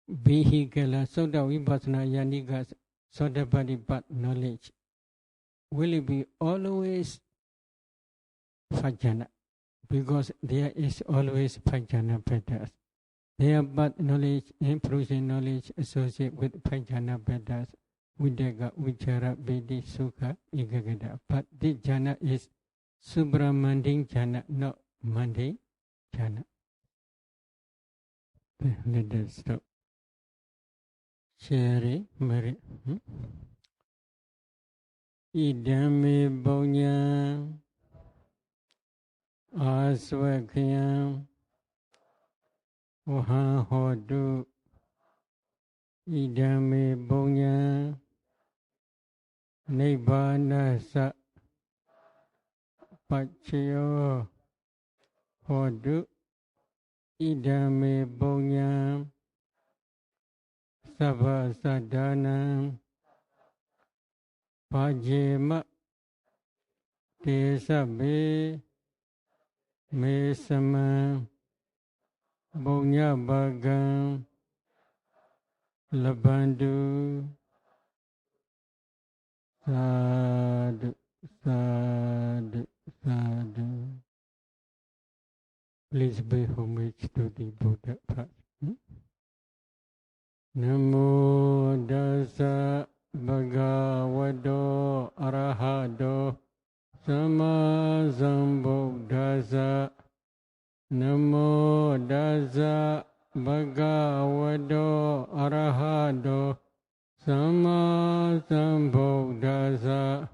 vehicular Soda Vipassana Yanika's Sodapatti but knowledge will be always Fajjana because there is always Fajjana padas. Their but knowledge and fruition knowledge associate with Fajjana padas, Vidaka, Vichara, Vedi, Sukha, Ekaggata. But this jhana is supramundane jhana, not mundane jhana. Let us stop. Sharing, Mary. Idame Bonya Aswakyam Waha Hodu Idame Bonya Nibbana Sa Pachayo Hodu Idame Bonya Sabha Sadana Pajema Tesabe Mesama Bonya Bagam Labandu Sadhu Sadhu Sadhu. Please pay homage to the Buddha first. Namo Dasa Bhagavato Arahato Sama Sambuddhassa. Namo Dasa Bhagavato Arahato Sama Sambuddhassa.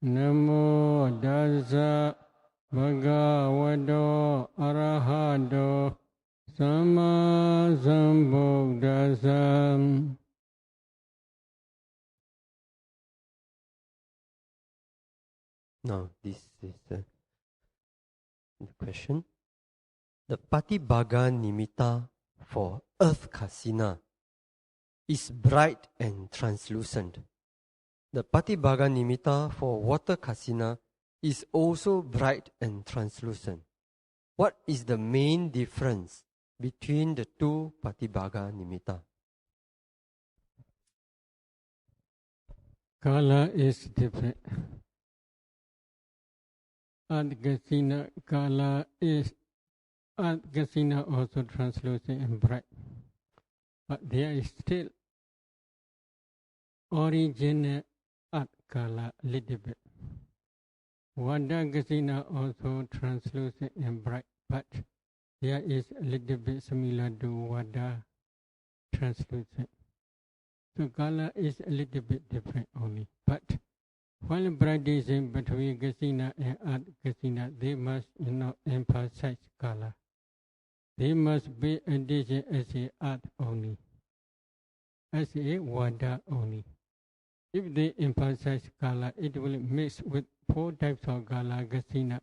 Namo Dasa Bhagavato Arahato Sama Sambuddhassa. Now, this is the question. The Patibhaga Nimitta for earth kasina is bright and translucent. The Patibhaga Nimitta for water kasina is also bright and translucent. What is the main difference between the two Patibhaga Nimitta? Kala is different. Adgasina Kala is Adgasina also translucent and bright. But there is still original Kala a little bit. Vadagasina also translucent and bright, but there is a little bit similar to Vada translucent. So Kala is a little bit different only. But while practicing between Gasina and Adgasina, they must not emphasize Kala. They must be addition as a Ad only, as a Vada only. If they emphasize Kala, it will mix with four types of Kala Gasina,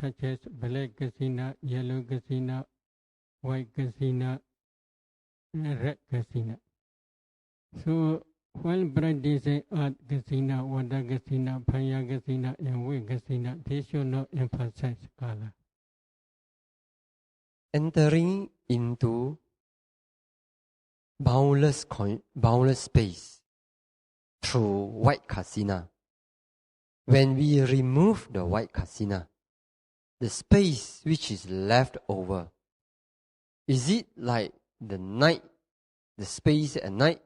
such as black Gasina, yellow Gasina, white Gasina, and red Gasina. So, while practicing Ad Gasina, Vada Gasina, Panya Gasina, and Way Gasina, they should not emphasize Kala. Entering into boundless space through white kasina. When we remove the white kasina, the space which is left over, is it like the night, the space at night,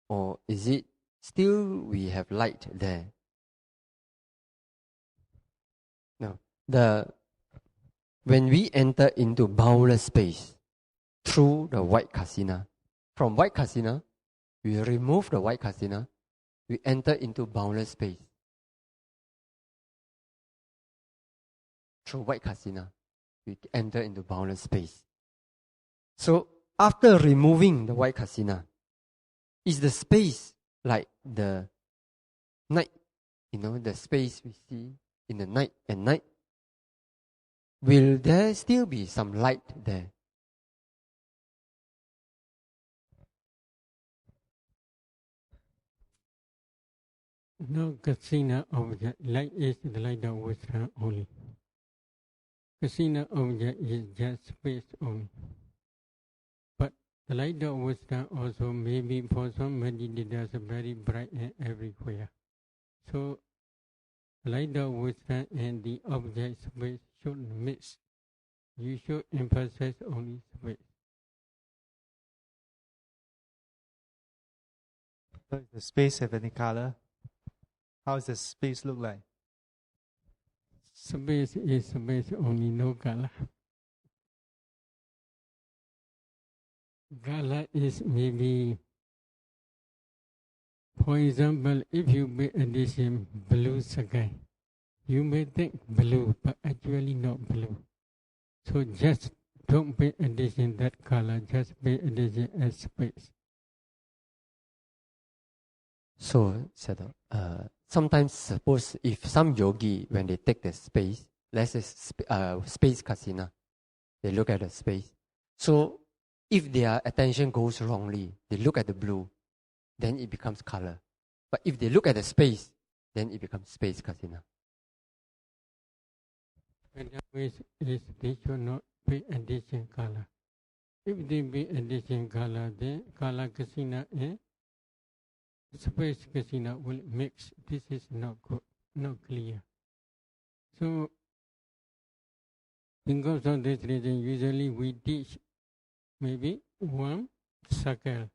or is it still we have light there. Now, when we enter into boundless space through the white kasina, from white kasina, we remove the white kasina, we enter into boundless space. Through white kasina, we enter into boundless space. So, after removing the white kasina, is the space like the night, the space we see in the night at night? Will there still be some light there? No kasina object. Light is the light of wisdom only. Kasina object is just space only. But the light of wisdom also may be for some meditators very bright and everywhere. So, light of wisdom and the object space should mix. You should emphasize only space. Does the space have any color? How does the space look like? Space is space only, no color. Color is maybe, for example, if you make addition blue sky, you may think blue, but actually not blue. So just don't pay attention that color, just pay attention as space. So, sometimes suppose if some yogi, when they take the space, let's say space kasina, they look at the space. So, if their attention goes wrongly, they look at the blue, then it becomes color. But if they look at the space, then it becomes space kasina. Is they should not pay addition color. If they pay addition color, then color kasina and space kasina will mix. This is not good, not clear. So, because of this reason, usually we teach maybe one circle,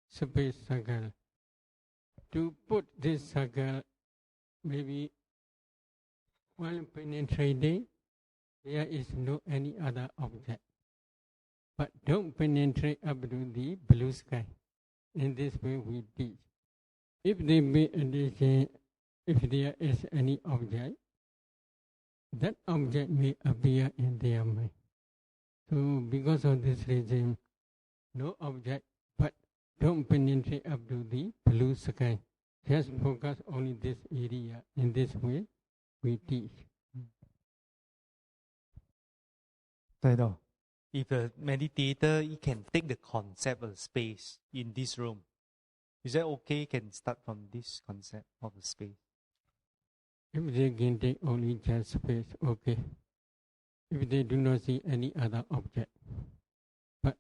space circle. To put this circle, maybe while penetrating, there is no any other object. But don't penetrate up to the blue sky. In this way we teach. If they make addition, if there is any object, that object may appear in their mind. So because of this reason, no object, but don't penetrate up to the blue sky. Just focus only this area. In this way, we teach. Sayadaw, if a meditator he can take the concept of space in this room, is that okay? Can start from this concept of the space? If they can take only just space, okay. If they do not see any other object. But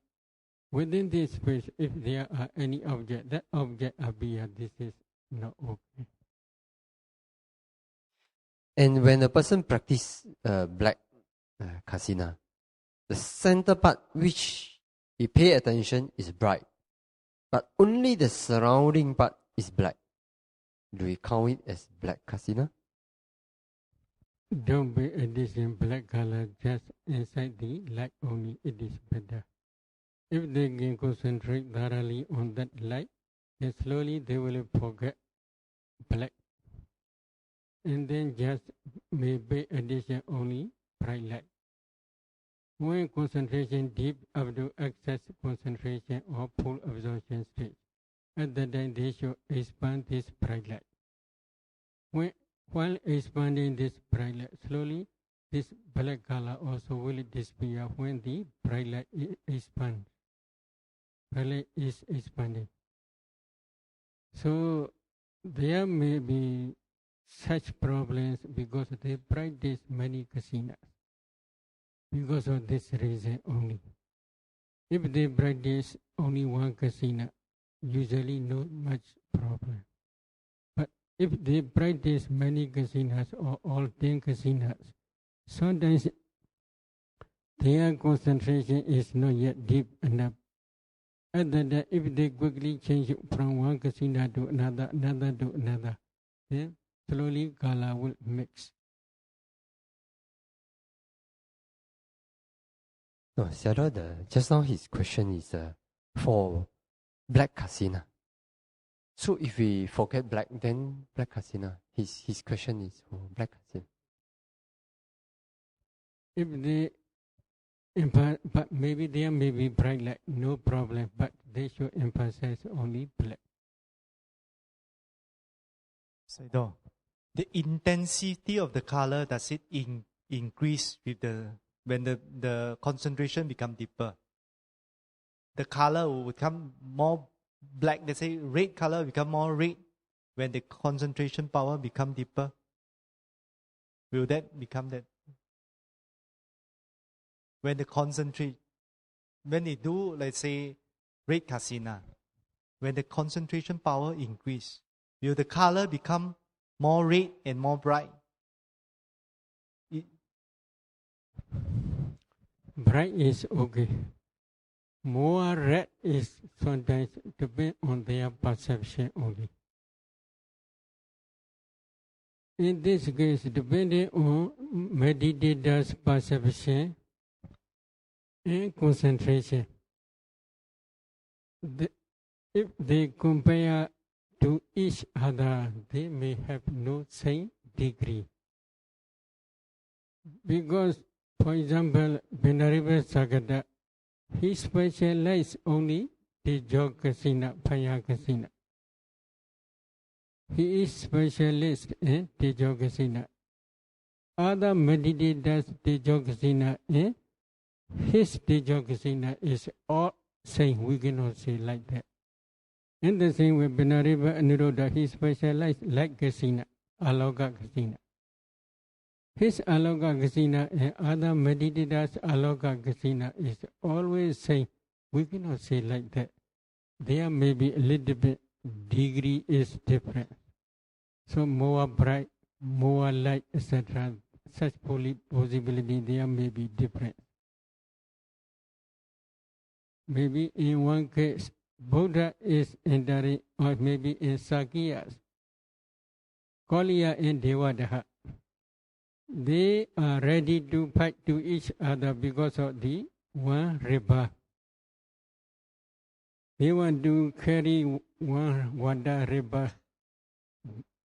within this space, if there are any object, that object appear, this is not okay. And when a person practice black kasina, the center part which he pay attention is bright, but only the surrounding part is black. Do we count it as black kasina? Don't be addition black color just inside the light only, it is better. If they can concentrate thoroughly on that light, then slowly they will forget black. And then just may pay addition only bright light. When concentration deep up to excess concentration or full absorption stage, at that time they should expand this bright light. While expanding this bright light, slowly this black color also will disappear when the bright light expands. Bright light is expanding. So there may be such problems because they practice many kasinas. Because of this reason only. If they practice only one kasina, usually not much problem. But if they practice many kasinas or all 10 kasinas, sometimes their concentration is not yet deep enough. At that time, if they quickly change from one kasina to another, another to another, then slowly color will mix. No, Sayadaw, just now his question is for black kasina. So if we forget black, then black kasina. His question is for black kasina. If they, but maybe there may be bright light, no problem, but they should emphasize only black. Sayadaw, the intensity of the color, does it increase with when the concentration become deeper? The color will become more black. Let's say red color become more red when the concentration power become deeper. Will that become that? When they do, let's say, red kasina, when the concentration power increase, will the color become more red and more bright? Bright is okay. More red is sometimes depend on their perception only. In this case, depending on meditator's perception and concentration, if they compare to each other, they may have no same degree. Because, for example, Venerable Sagada, he specialized only Tejokasina, Payakasina. He is specialist in Tejokasina. Other meditators Tejokasina, his Tejokasina is all same. We cannot say like that. In the same way, Venerable Anuruddha, he specialized like Kasina, Aloka Kasina. His Aloka Kasina and other meditators Aloka Kasina is always same. We cannot say like that. There may be a little bit degree is different. So more bright, more light, etc. Such possibility there may be different. Maybe in one case, Buddha is entering, or maybe in Sakyas, Kaliya and Devadaha. They are ready to fight to each other because of the one river. They want to carry one water river,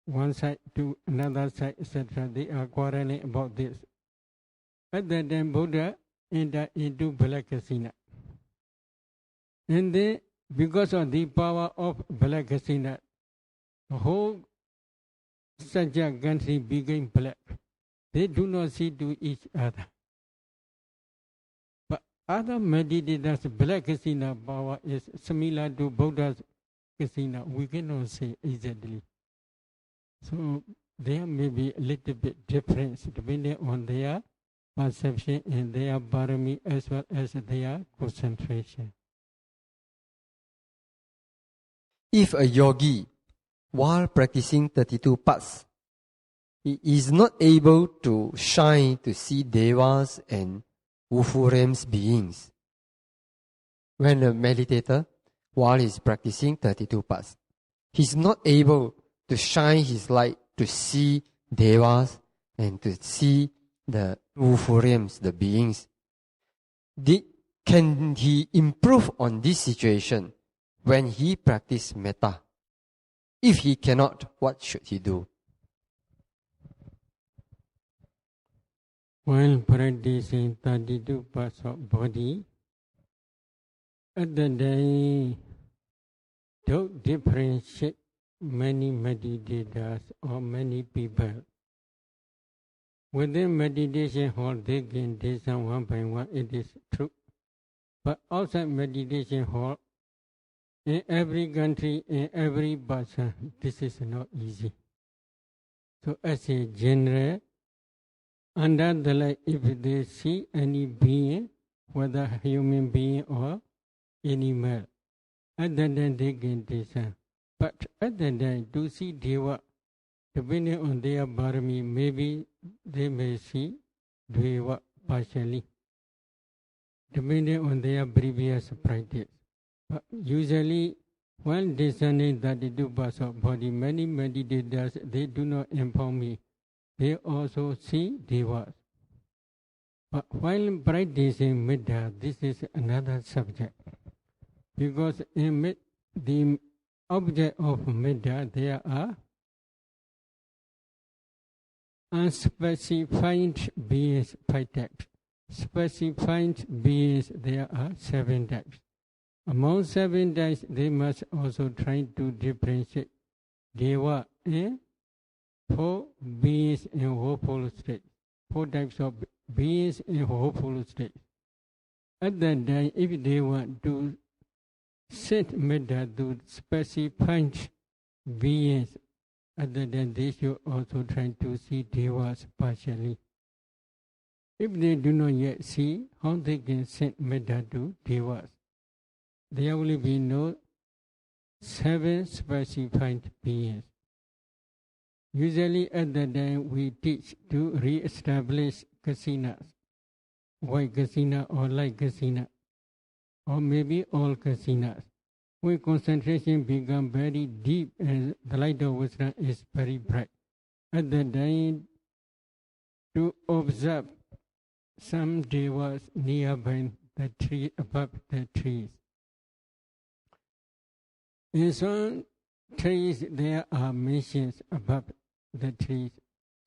one side to another side, etc. They are quarreling about this. At that time, Buddha entered into Black Kasina. And then, because of the power of Black Kasina, the whole Sajja country became black. They do not see to each other. But other meditators, Black Kasina power is similar to Buddha's Kasina. We cannot say exactly. So there may be a little bit difference depending on their perception and their parami as well as their concentration. If a yogi, while practicing 32 paths, he is not able to shine to see devas and Wufurem's beings. When a meditator, while he is practicing 32 paths, he is not able to shine his light to see devas and to see the Wufurem's, the beings. Can he improve on this situation when he practices metta? If he cannot, what should he do? While practicing 32 parts of body, at the day, don't differentiate many meditators or many people. Within meditation hall, they can descend one by one, it is true. But outside meditation hall, in every country, in every person, this is not easy. So as a general, under the light, if they see any being, whether human being or animal, at that time they can descend. But at that time, to see Deva, depending on their parami, maybe they may see Deva partially, depending on their previous practice. Usually, when discerning 32 parts of body, many meditators, they do not inform me. They also see devas. But while practicing Metta, this is another subject. Because in the object of Metta, there are unspecified beings 5 types. Specified beings, there are 7 types. Among 7 types, they must also try to differentiate Deva and 4 beings in woeful state. 4 types of beings in woeful state. At that time, if they want to set Metta to specified beings, other than they should also try to see Devas partially. If they do not yet see how they can send Metta to Devas, there will be no 7 specified beings. Usually at that time we teach to re-establish kasinas, white kasina or light kasina, or maybe all kasinas. When concentration becomes very deep and the light of wisdom is very bright, at that time to observe some devas nearby the tree, above the trees. In some trees there are mentions above the trees.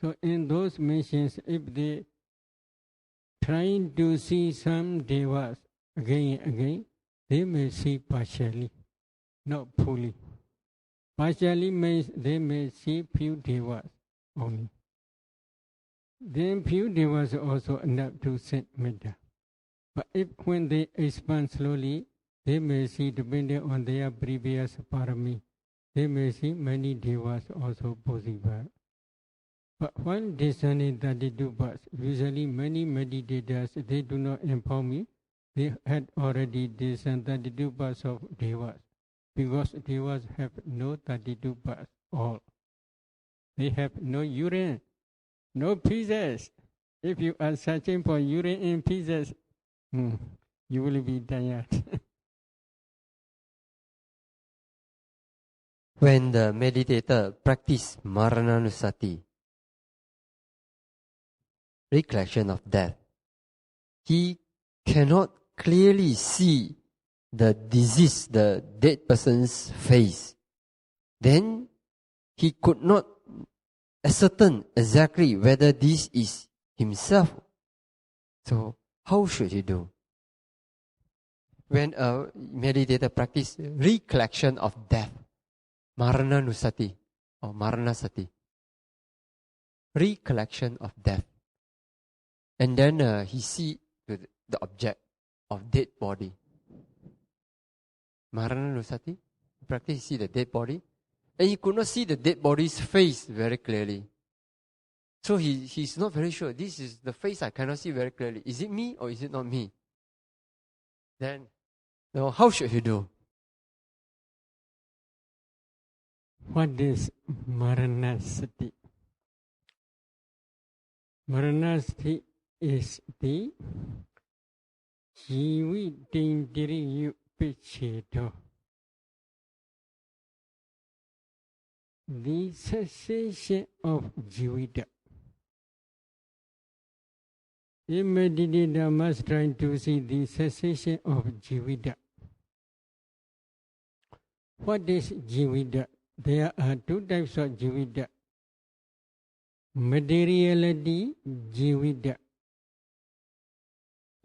So in those mentions, if they trying to see some devas again and again, they may see partially, not fully. Partially means they may see few devas only. Then few devas also enough to send Metta. But if when they expand slowly, they may see, depending on their previous parami, they may see many devas also possible. But while discerning 32 parts, usually many meditators, they do not inform me, they had already discerned 32 parts of devas, because devas have no 32 parts all. They have no urine, no pieces. If you are searching for urine in pieces, you will be tired. When the meditator practices Marananusati, recollection of death, he cannot clearly see the deceased, the dead person's face. Then he could not ascertain exactly whether this is himself. So how should he do? When a meditator practices recollection of death, Marananusati or Maranasati, recollection of death, and then he see the object of dead body. Marananusati, practice, see the dead body, and he could not see the dead body's face very clearly. So he's not very sure. This is the face I cannot see very clearly. Is it me or is it not me? Then, how should he do? What is Maranasati? Maranasati is the Jividindiriyu Picheto, the cessation of Jivita. A meditator must try to see the cessation of Jivita. What is Jivita? There are 2 types of Jivita. Materiality Jivita,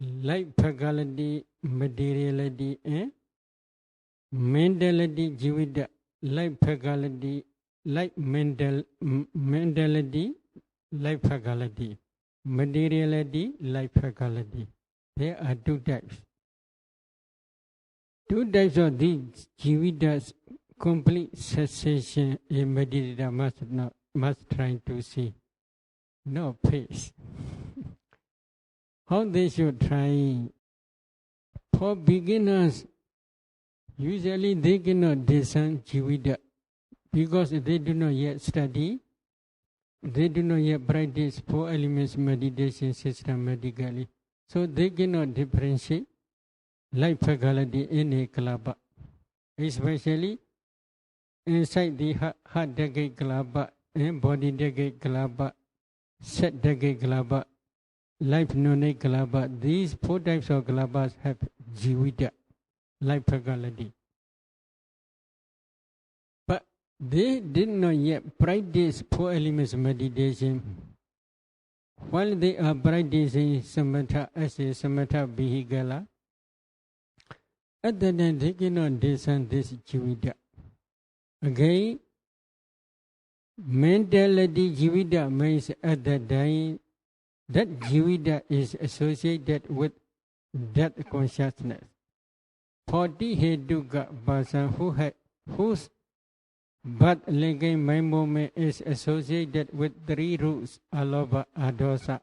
life faculty materiality, and mentality Jivita, life faculty, like mentality, life faculty, materiality, life faculty. There are 2 types. 2 types of these Jivitas, complete cessation, a meditator must try to see. No face. How they should try? For beginners, usually they cannot discern Jivita because they do not yet study, they do not yet practice 4 elements meditation systematically. So they cannot differentiate life faculty in a kalapa. especially inside the heart decade glaba and body decade glaba, set decade glaba, life nonate glaba. These 4 types of glabas have jivita, life faculty. But they did not yet practice 4 elements meditation. While they are practicing samatha as a samatha vehicle, at the time they cannot discern this jivita. Again, mentality jivita means at that time that jivita is associated with that consciousness. 40 heduka person whose but linking mind movement is associated with 3 roots, alobha, adosa,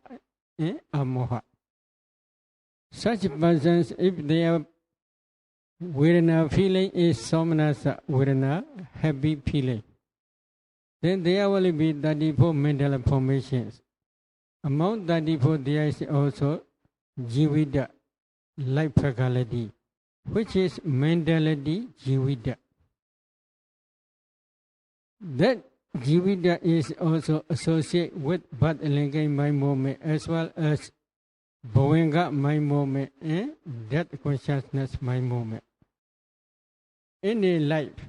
and amoha. Such persons, if their vedana feeling is somnasa vedana, happy feeling, then there will be 34 mental formations. Among 34, there is also jivita, life faculty, which is mentality jivita. That jivita is also associated with Bhatthalinga mind movement as well as Bhavanga mind movement and death consciousness mind movement. In a life,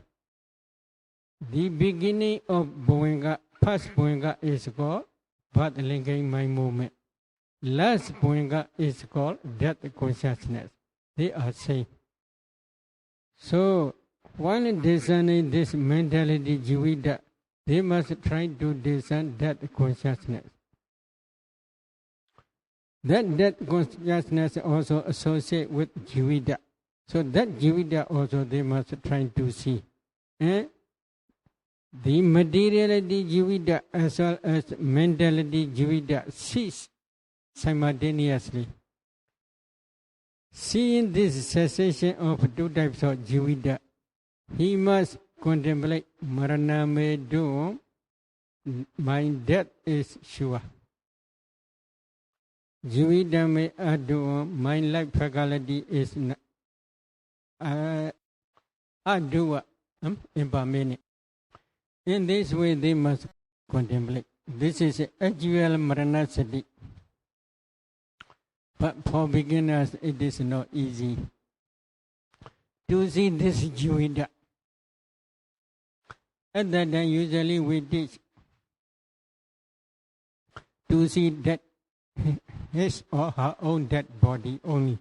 the beginning of Bhavanga, first Bhavanga is called Bhatthalinga mind movement. Last Bhavanga is called death consciousness. They are same. So, while discerning this mentality jivita, they must try to discern that consciousness. That consciousness also associated with jivita. So that jivita also they must try to see. And the materiality jivita as well as mentality jivita cease simultaneously. Seeing this cessation of 2 types of jivita, he must contemplate marana me do, my death is sure. Jivita me adu, my life faculty is adua, impamene. In this way they must contemplate. This is actual marana sati. But for beginners it is not easy to see this jivita. At that time, usually we teach to see that his or her own dead body only.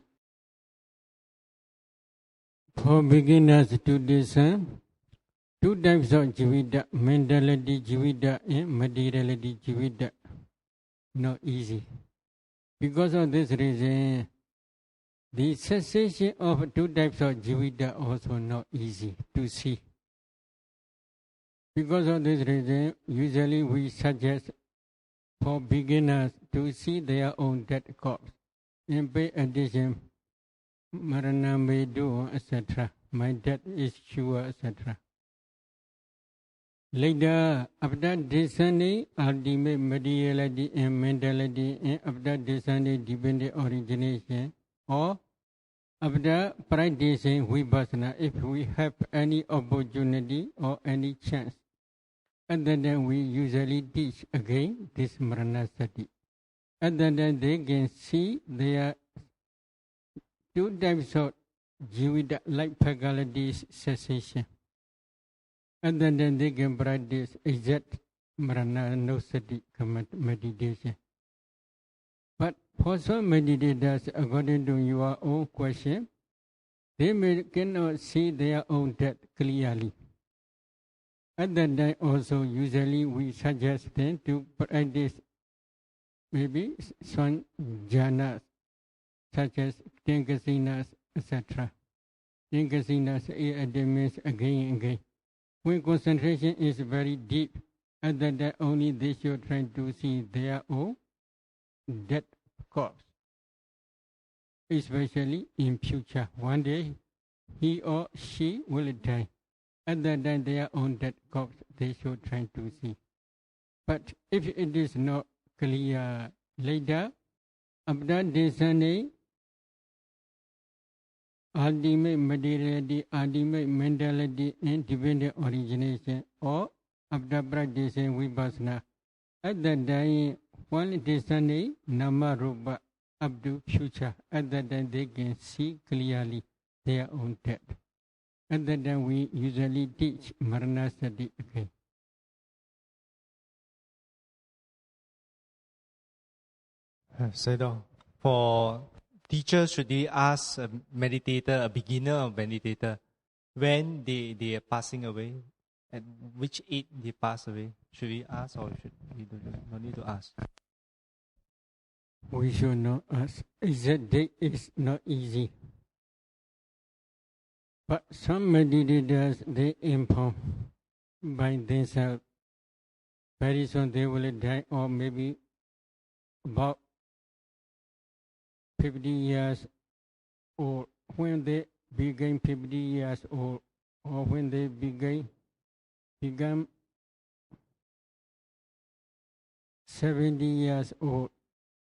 For beginners to discern 2 types of jivita, mentality jivita and materiality jivita, not easy. Because of this reason, the cessation of 2 types of jivita also not easy to see. Because of this reason, usually we suggest for beginners to see their own dead corpse and pay attention, marana may do, etc. My death is sure, etc. Later, after discerning ultimate materiality and mentality, and after discerning dependent origination, or after practicing vipassana, if we have any opportunity or any chance, and then we usually teach again this marana sati. And then they can see their 2 types of jivita, life faculties cessation. And then they can practice exact marana no sati meditation. But for some meditators, according to your own question, they cannot see their own death clearly. At that time also, usually we suggest them to practice maybe some jhanas, such as 10 kasinas, etc. 10 kasinas means again and again. When concentration is very deep, at that time only they should try to see their own dead corpse. Especially in future, one day he or she will die. At that time their own dead corpse they should try to see. But if it is not clear later, after discerning ultimate materiality, ultimate mentality, independent origination, or after practicing vipassana. At that time, when it is sunny, nama rupa up to future, at that time they can see clearly their own death. At that time we usually teach Maranasati again. Sayadaw, for teachers, should they ask a meditator, a beginner or meditator, when they are passing away, at which age they pass away? Should we ask or should we no need to ask? We should not ask. Exact date is not easy. But some meditators, they inform by themselves. Very soon they will die, or maybe about 50 years old. When they became 50 years old, or when they become 70 years old.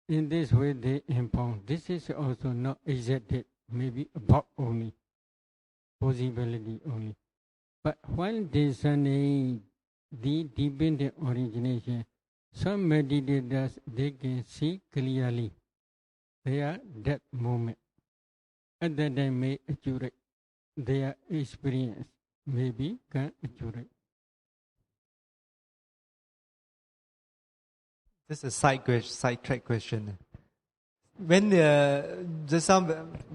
In this way they inform. This is also not exact date, maybe about only. Possibility only. But when they say the dependent origination, some meditators, they can see clearly their death moment. At that time may accurate. Their experience maybe can accurate. This is a sidetrack question. When just some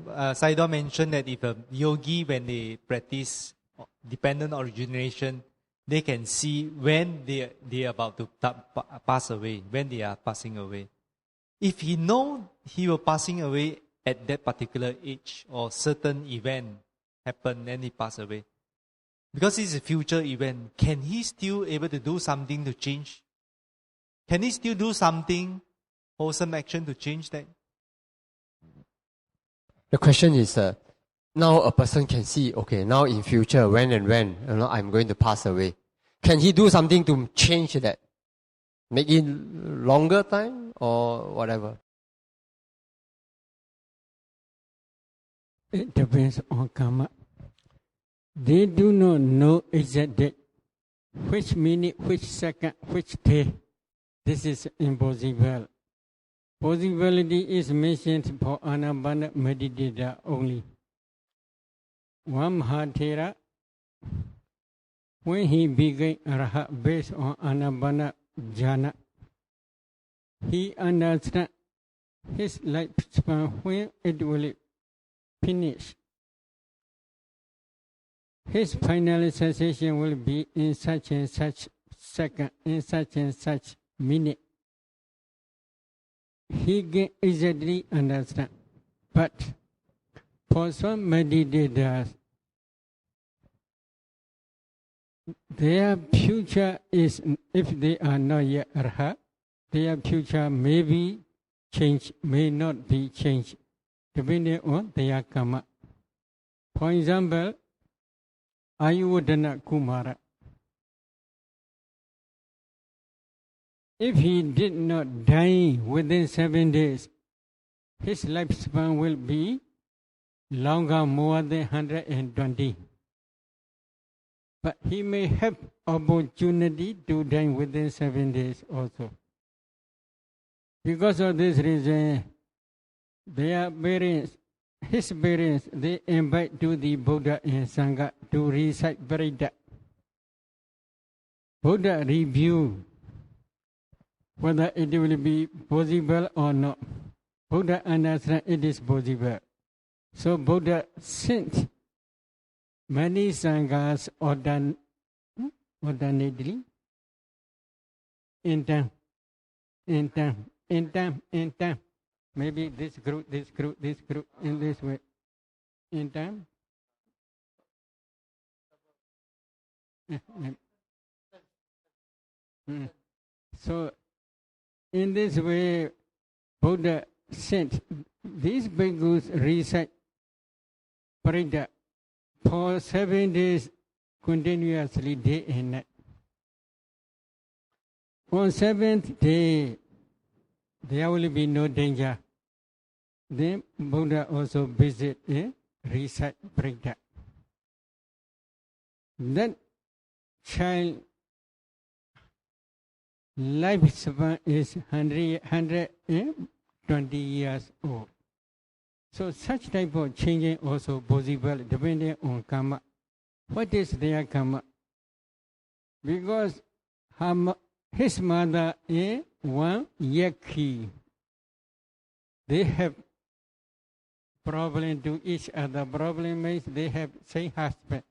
Sayadaw mentioned that if a yogi, when they practice dependent origination, they can see when they are about to pass away, when they are passing away. If he know he will passing away at that particular age or certain event happen, then he pass away. Because it's a future event, can he still able to do something to change? Can he still do something, wholesome action to change that? The question is, now a person can see, okay, now in future, when, I'm going to pass away. Can he do something to change that? Make it longer time or whatever? It depends on karma. They do not know exact date, which minute, which second, which day. This is impossible. Possibility is mentioned for Anapana meditator only. One Mahathera, when he became Arahat based on Anapana jhana, he understood his lifespan when it will finish. His final cessation will be in such and such second, in such and such minute. He can easily understand. But for some meditators, their future is, if they are not yet Arhat, their future may be changed, may not be changed, depending on their karma. For example, Ayurveda Kumara. If he did not die within 7 days, his lifespan will be longer, more than 120. But he may have opportunity to die within 7 days also. Because of this reason, their parents, his parents, they invite to the Buddha and Sangha to recite Parita. Buddha review whether it will be possible or not. Buddha understands it is possible. So Buddha sent many Sanghas alternately in time. Maybe this group, in this way. In time. So, in this way, Buddha sent these bhikkhus recite Parita for 7 days continuously, day and night. On 7th day, there will be no danger. Then Buddha also visit recite Brita. That child lifespan is 120 years old. So such type of changing also possible depending on karma. What is their karma? Because his mother is one Yakhi. They have problem to each other. Problem is they have same husband.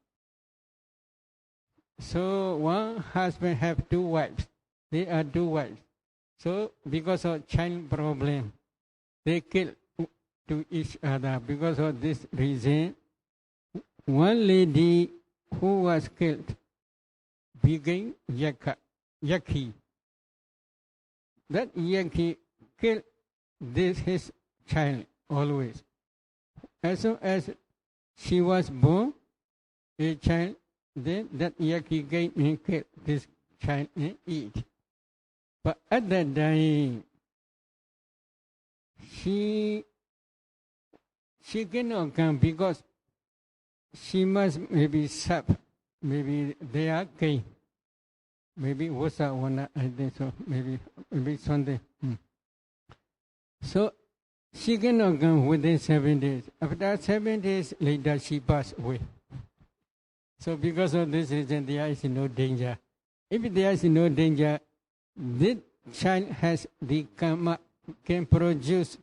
So one husband have two wives. They are two wives. So because of child problem, they kill to each other. Because of this reason, one lady who was killed became Yakhi. That Yakhi killed his child always. As soon as she was born, a child, then that Yakhi came and killed this child and eat. But at that time, she cannot come because she must maybe suffer. Maybe they are gay. Maybe was one, I think so. Maybe Sunday. So she cannot come within 7 days. After 7 days later, she passed away. So because of this reason, there is no danger. If there is no danger, this child has the karma can produce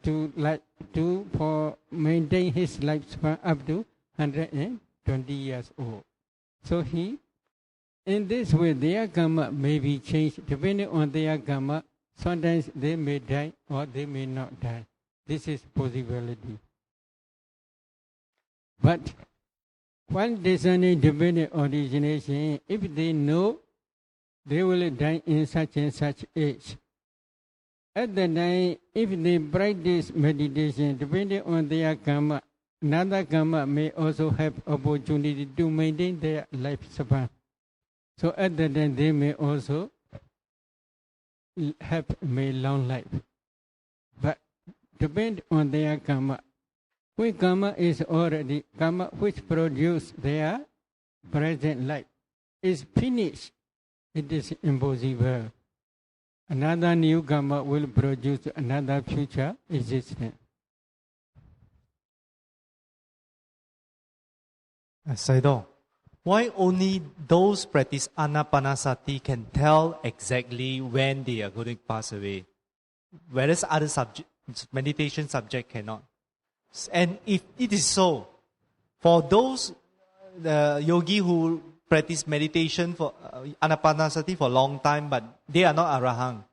for maintain his lifespan up to 120 years old. So in this way, their karma may be changed depending on their karma. Sometimes they may die or they may not die. This is possibility. But one discerning dependent origination, if they know they will die in such and such age, at the time, if they practice meditation, depending on their karma, another karma may also have opportunity to maintain their lifespan. So at the time, they may also have a long life. But depend on their karma. When karma is already, karma which produce their present life is finished, it is impossible. Another new karma will produce another future existence. Sayadaw, why only those practice anapanasati can tell exactly when they are going to pass away, whereas other meditation subject cannot? And if it is so, for those yogi who practice meditation for anapanasati for a long time, but they are not arahant,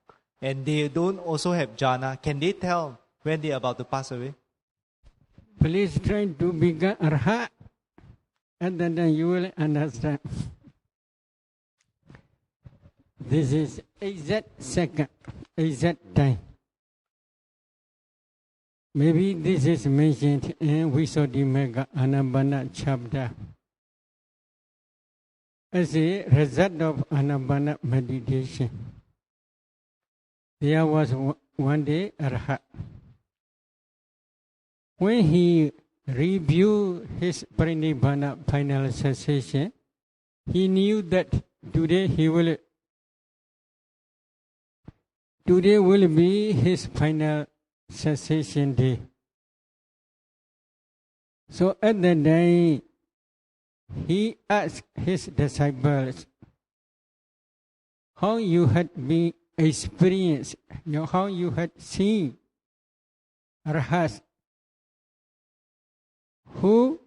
and they don't also have jhana, can they tell when they are about to pass away? Please try to become arhat, and then you will understand. This is exact second, exact time. Maybe this is mentioned in Visuddhimagga Anapana chapter. As a result of Anapana meditation, there was one day Arhat. When he reviewed his Parinibbana final cessation, he knew that today will be his final cessation day. So at that day, he asked his disciples, how you had been experienced, how you had seen Arhats who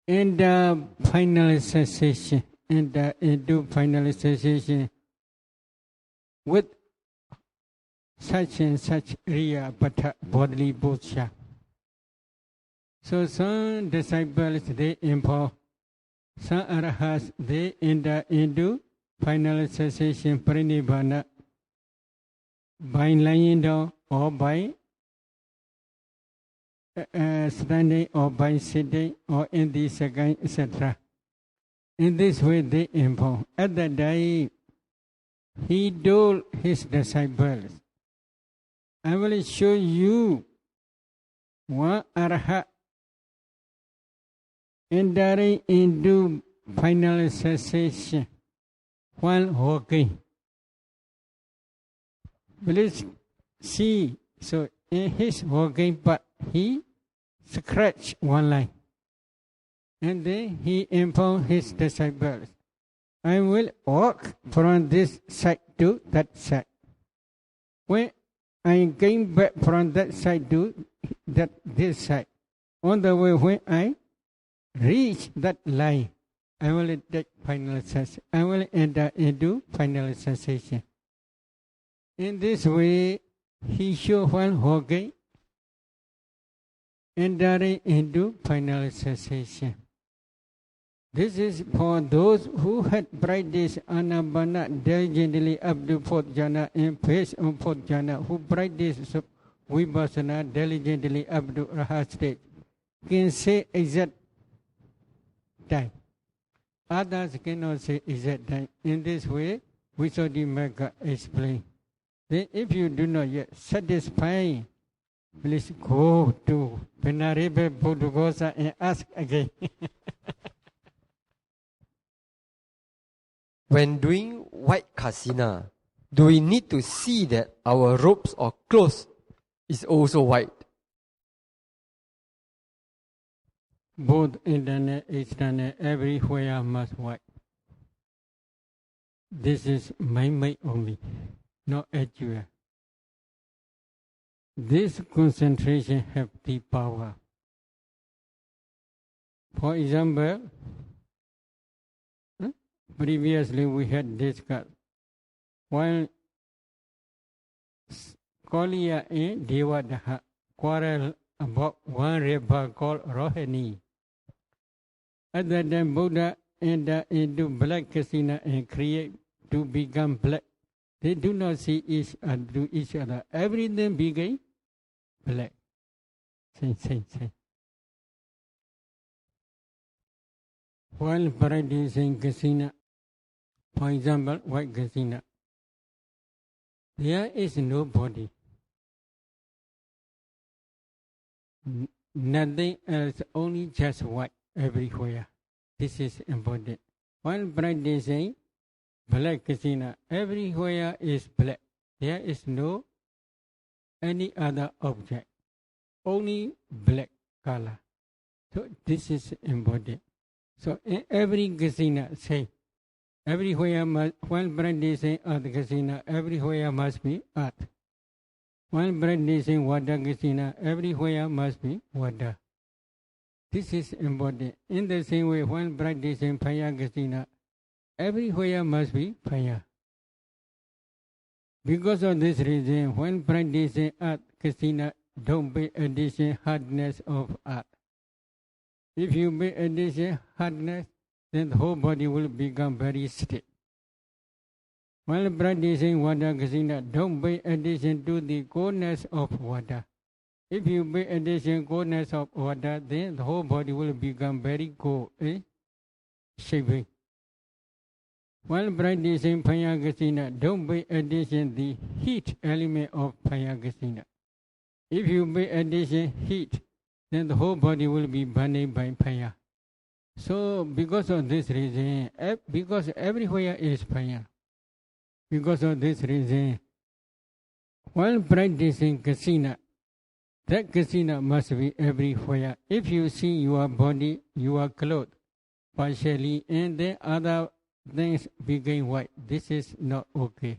in the final cessation, into final cessation with such and such Riya bodily posture. So some disciples they inform, some arahats they enter into final cessation parinibbana by lying down or by standing or by sitting or in the second, etc. In this way they inform. At that day, he told his disciples, I will show you one arahat entering into final cessation while walking. Please see, so in his walking part, he scratched one line. And then he informed his disciples, I will walk from this side to that side. When I came back from that side to this side, on the way when I reach that line, I will take final cessation. I will enter into final cessation. In this way, he showed while walking, entering into final cessation. This is for those who had practiced Anapana diligently up to fourth jhana and based on fourth jhana, who practiced Vipassana diligently up to Rahat state, can say exact time. Others cannot say exact time. In this way, Visuddhimagga explained. Then if you do not yet satisfy, please go to Venerable Buddhaghosa and ask again. When doing white kasina, do we need to see that our robes or clothes is also white? Both internal, external, everywhere must white. This is my mind only, not actual. This concentration have the power. For example, previously we had discussed while Kaliya and Devadaha quarrel about one river called Rohini. At that time, Buddha entered into black kasina and create to become black. They do not see each other. Everything became black. Same. While practicing kasina, for example, white kasina, there is no body. Nothing else, only just white everywhere. This is important. While practicing black kasina, everywhere is black. There is no any other object, only black color. So this is important. So in every kasina, say, everywhere must, while practicing earth kasina, everywhere must be earth. While practicing water kasina, everywhere must be water. This is important. In the same way, while practicing fire kasina, everywhere must be fire. Because of this reason, when practicing earth kasina, don't pay addition hardness of earth. If you pay addition hardness, then the whole body will become very stiff. While practicing water kasina, don't pay addition to the coldness of water. If you pay addition coldness of water, then the whole body will become very cold, shivering. While practicing fire kasina, don't pay addition the heat element of fire kasina. If you pay addition heat, then the whole body will be burning by fire. So because of this reason, because everywhere is fire, because of this reason, while practicing kasina, that kasina must be everywhere. If you see your body, your clothes, partially, and then other things become white, this is not okay.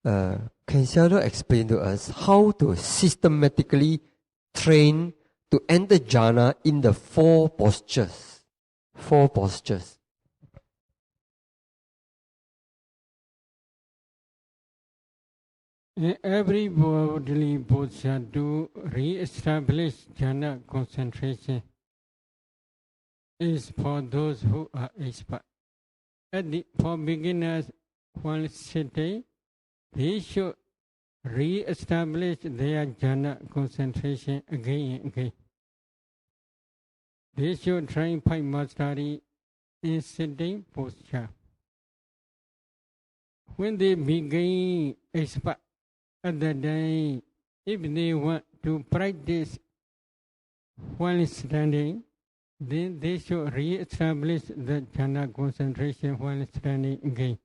Can Sayadaw explain to us how to systematically train to enter jhana in the four postures? Four postures. In every bodily posture to re-establish jhana concentration is for those who are expert. For beginners, while sitting, they should re-establish their jhana concentration again and again. They should try five mastery in sitting posture. When they begin expert, at that time, if they want to practice while standing, then they should re-establish the jhana concentration while standing again.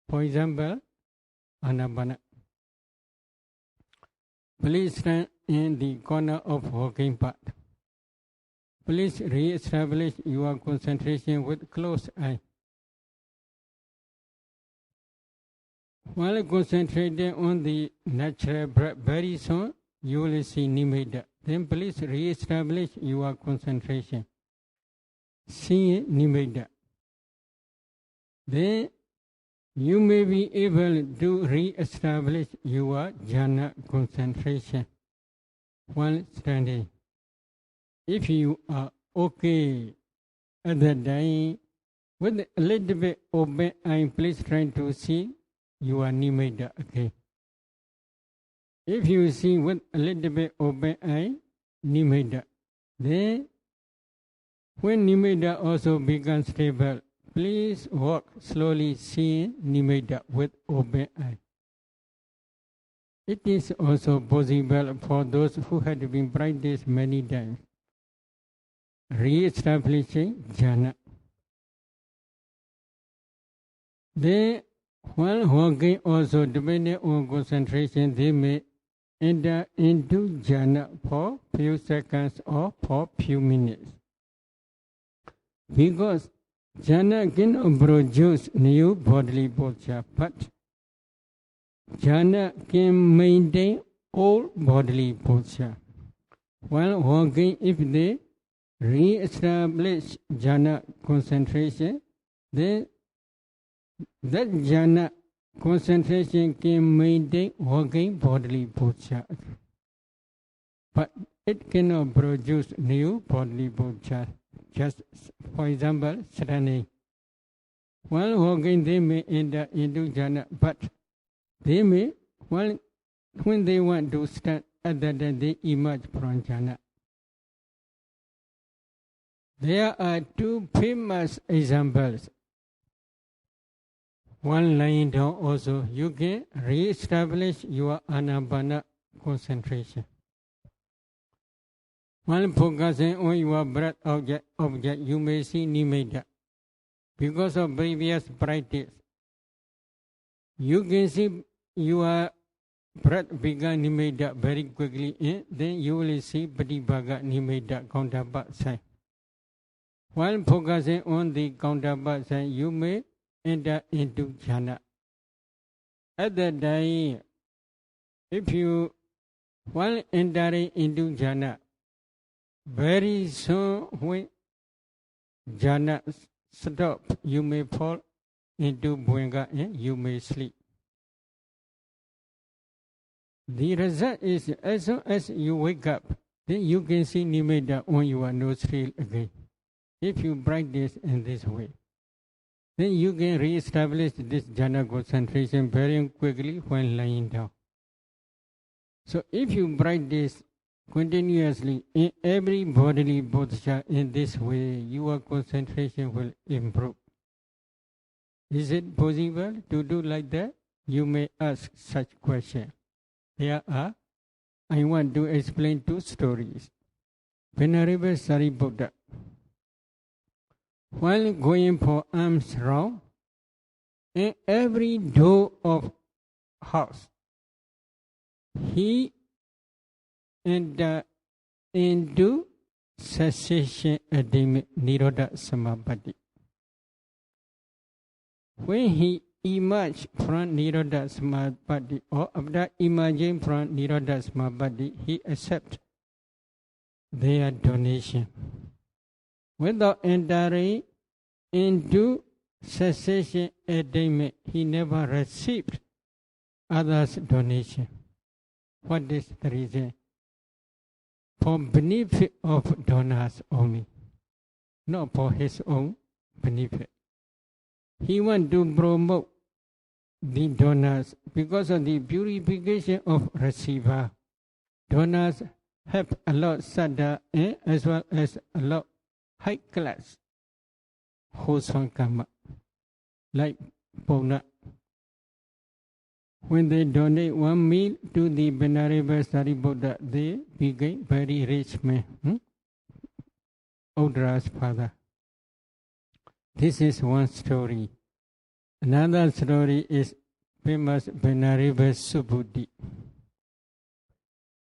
For example, Anapana. Please stand in the corner of walking path. Please re-establish your concentration with closed eye. While concentrating on the natural breath, very soon you will see Nimitta. Then please re-establish your concentration. See Nimitta. Then you may be able to re-establish your jhana concentration while standing. If you are okay at that time, with a little bit open eye, please try to see your Nimitta again. If you see with a little bit open eye, Nimitta, then when Nimitta also becomes stable, please walk slowly, seeing Nimitta with open eye. It is also possible for those who had been practiced many times, re-establishing jhana. Then, while walking also, depending on concentration, they may enter into jhana for few seconds or for few minutes. Because jhana cannot produce new bodily posture, but jhana can maintain all bodily posture. While walking, if they re-establish jhana concentration, then that jhana concentration can maintain walking bodily posture. But it cannot produce new bodily posture. Just for example, standing. While walking, they may enter into jhana, but they may, when they want to stand, at that time they emerge from jhana. There are two famous examples. One lying down also, you can re-establish your anapana concentration. While focusing on your breath object, you may see Nimitta. Because of previous practice, you can see your breath become Nimitta very quickly, and then you will see Patibhaga Nimitta, counterpart sign. While focusing on the counterpart sign, you may enter into jhana. At that time, while entering into jhana, very soon when jhana stops, you may fall into bhuanga and you may sleep. The result is, as soon as you wake up, then you can see Nimitta on your nostril again. If you practice in this way, then you can re-establish this jhana concentration very quickly when lying down. So if you practice continuously in every bodily posture in this way, your concentration will improve. Is it possible to do like that? You may ask such question. I want to explain two stories. Venerable Sariputta, while going for alms round, in every door of house, he entered into cessation attainment Nirodha Samapatti. When he emerged from Nirodha Samapatti, or after emerging from Nirodha Samapatti, he accepted their donation. Without entering into cessation attainment, he never received others' donation. What is the reason? For benefit of donors only, not for his own benefit. He wants to promote the donors because of the purification of receiver. Donors have a lot of saddha as well as a lot high class wholesome karma, like Pona. When they donate one meal to the Venerable Sariputta, they became very rich men. Uddara's father. This is one story. Another story is famous Venerable Subhuti.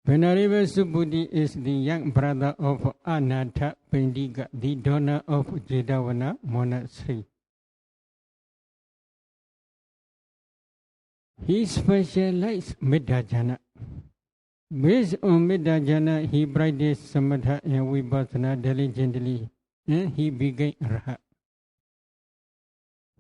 Venerable Subhuti is the young brother of Anatha Pendika, the donor of Jetavana monastery. He specialized Middhajana. Based on Middhajana, he practiced Samatha and Vipassana diligently, and he became Arhat.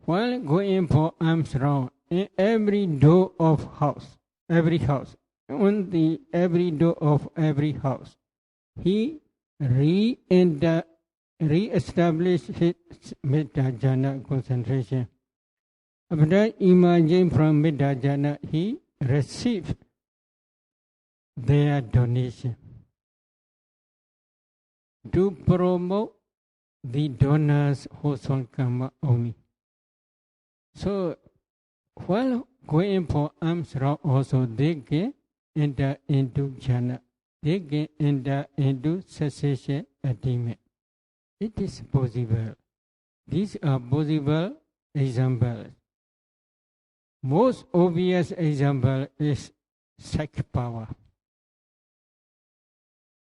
While going for alms round, in every door of house, every house, on the every door of every house, he re-established his Middhajana concentration. After emerging from Middhajana, he received their donation to promote the donors' household karma only. So, while going for alms round also, they can enter into jhana. They can enter into cessation attainment. It is possible. These are possible examples. Most obvious example is psychic power.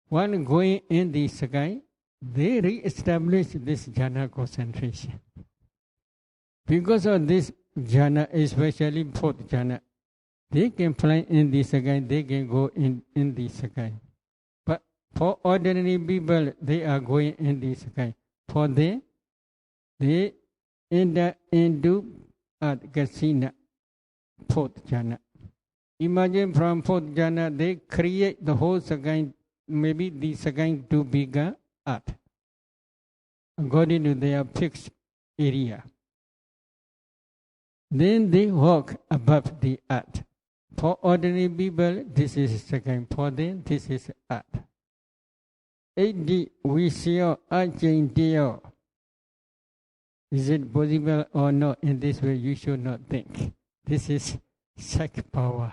When going in the sky, they re-establish this jhana concentration. Because of this jhana, especially fourth jhana, they can fly in the sky, they can go in the sky. But for ordinary people, they are going in the sky. For them, they enter into Kasina, fourth jhana. Imagine from fourth jhana, they create the whole sky, maybe the sky to become earth, according to their fixed area. Then they walk above the earth. For ordinary people, this is second. For them, this is earth. 8D, we see Ajayintiyo. Is it possible or not? In this way, you should not think. This is psychic power.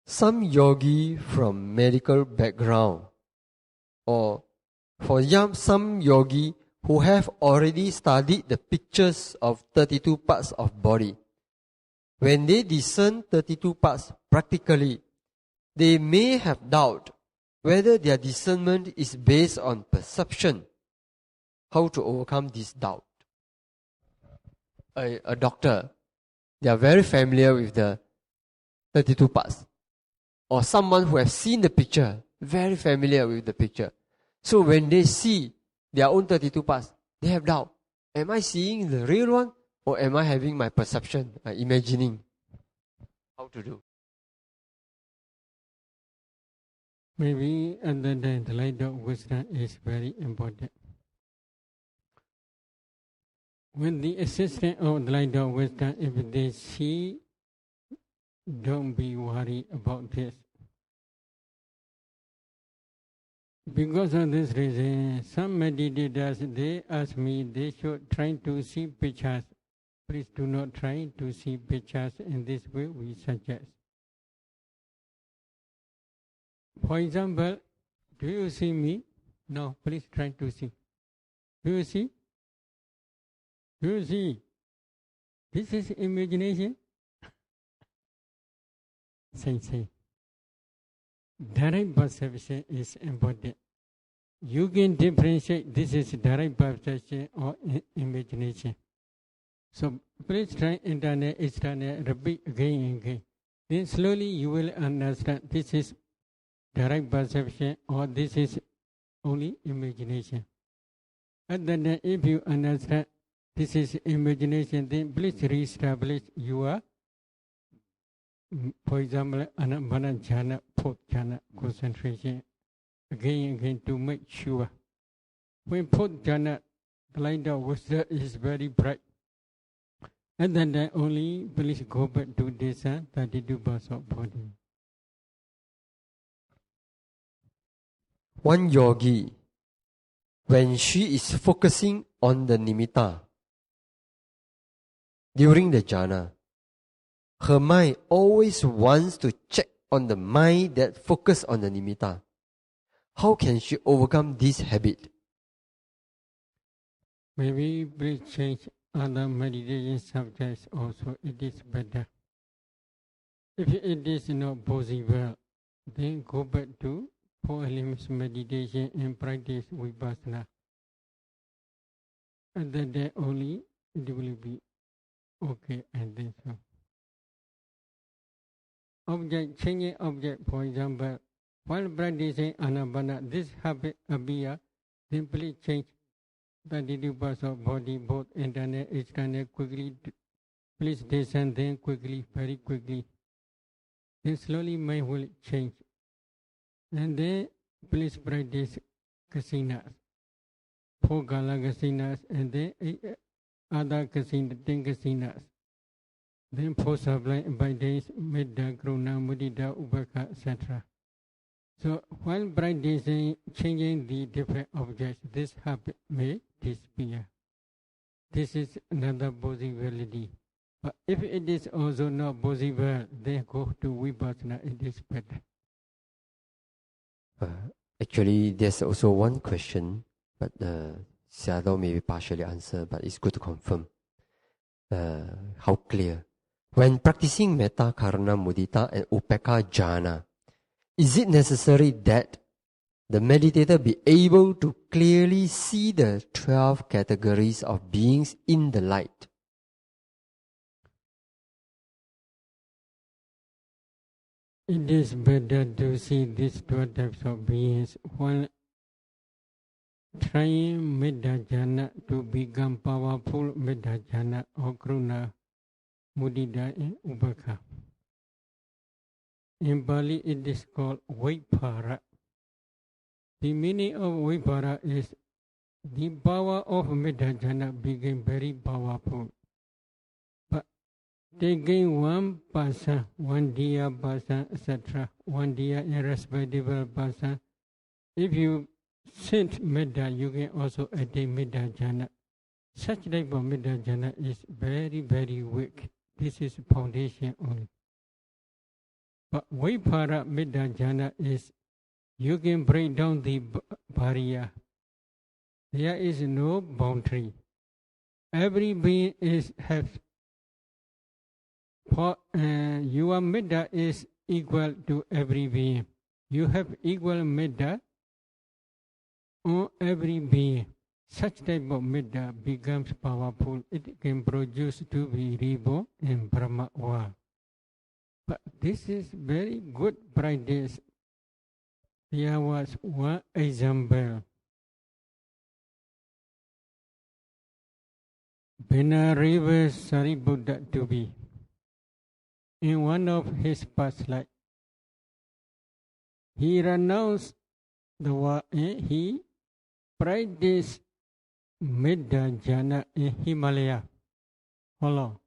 Some yogi from medical background, or for some yogi who have already studied the pictures of 32 parts of body, when they discern 32 parts practically, they may have doubt whether their discernment is based on perception. How to overcome this doubt? A doctor, they are very familiar with the 32 parts. Or someone who has seen the picture, very familiar with the picture. So when they see their own 32 parts, they have doubt. Am I seeing the real one? Or am I having my perception, imagining? How to do? Maybe under the light of wisdom is very important. With the assistance of the light of wisdom, if they see, don't be worried about this. Because of this reason, some meditators, they ask me, they should try to see pictures. Please do not try to see pictures in this way, we suggest. For example, do you see me? No, please try to see. Do you see? Do you see? This is imagination. Say. Direct perception is important. You can differentiate this is direct perception or imagination. So please try internal, external, repeat again and again. Then slowly you will understand this is direct perception or this is only imagination. And then if you understand this is imagination, then please re-establish your, for example, Anapana jhana, fourth jhana concentration, again and again to make sure. When fourth jhana, the light of wisdom is very bright, and then only please go back to this 32 parts of body. One yogi, when she is focusing on the nimitta, during the jhana, her mind always wants to check on the mind that focus on the nimitta. How can she overcome this habit? Maybe please change other meditation subjects also, it is better. If it is not possible, then go back to 4 elements meditation and practice vipassana. At that day only it will be okay, and then so. Object, changing object, for example, while practicing anapana, this habit appear, then please change 32 parts of body, both internal, external, quickly. Please descend, then quickly, very quickly. Then slowly mind will change. And then please practice kasinas, 4 kala kasinas, and then other kasinas, 10 kasinas. Then 4 sublime abidance, metta, karuna, mudita, ubeka, etc. So while practicing, changing the different objects, this habit may disappear. This is another possibility. But if it is also not possible, then go to vipassana, it is better. Actually, there's also one question, but Sayadaw may be partially answered, but it's good to confirm. How clear? When practicing metta, karuna, mudita, and upekkha jhana, is it necessary that the meditator be able to clearly see the 12 categories of beings in the light? It is better to see these 12 types of beings while trying metta jhana to become powerful metta jhana or karuna, mudita, and upekkha. In Pali, it is called Vaipara. The meaning of Vaipara is the power of metta jhana became very powerful. But taking one person, one dear person, etc., one dear irrespectable person, if you sent metta, you can also attain metta jhana. Such type of metta jhana is very, very weak. This is foundation only. But Vaipara metta jhana is, you can break down the barrier. There is no boundary. Every being has, your metta is equal to every being. You have equal metta on every being. Such type of metta becomes powerful. It can produce to be reborn in Brahma world. But this is very good practice. There was one example. Venerable Sariputta to be in one of his past life, he renounced the world and he practiced metta jhana in Himalaya. How long?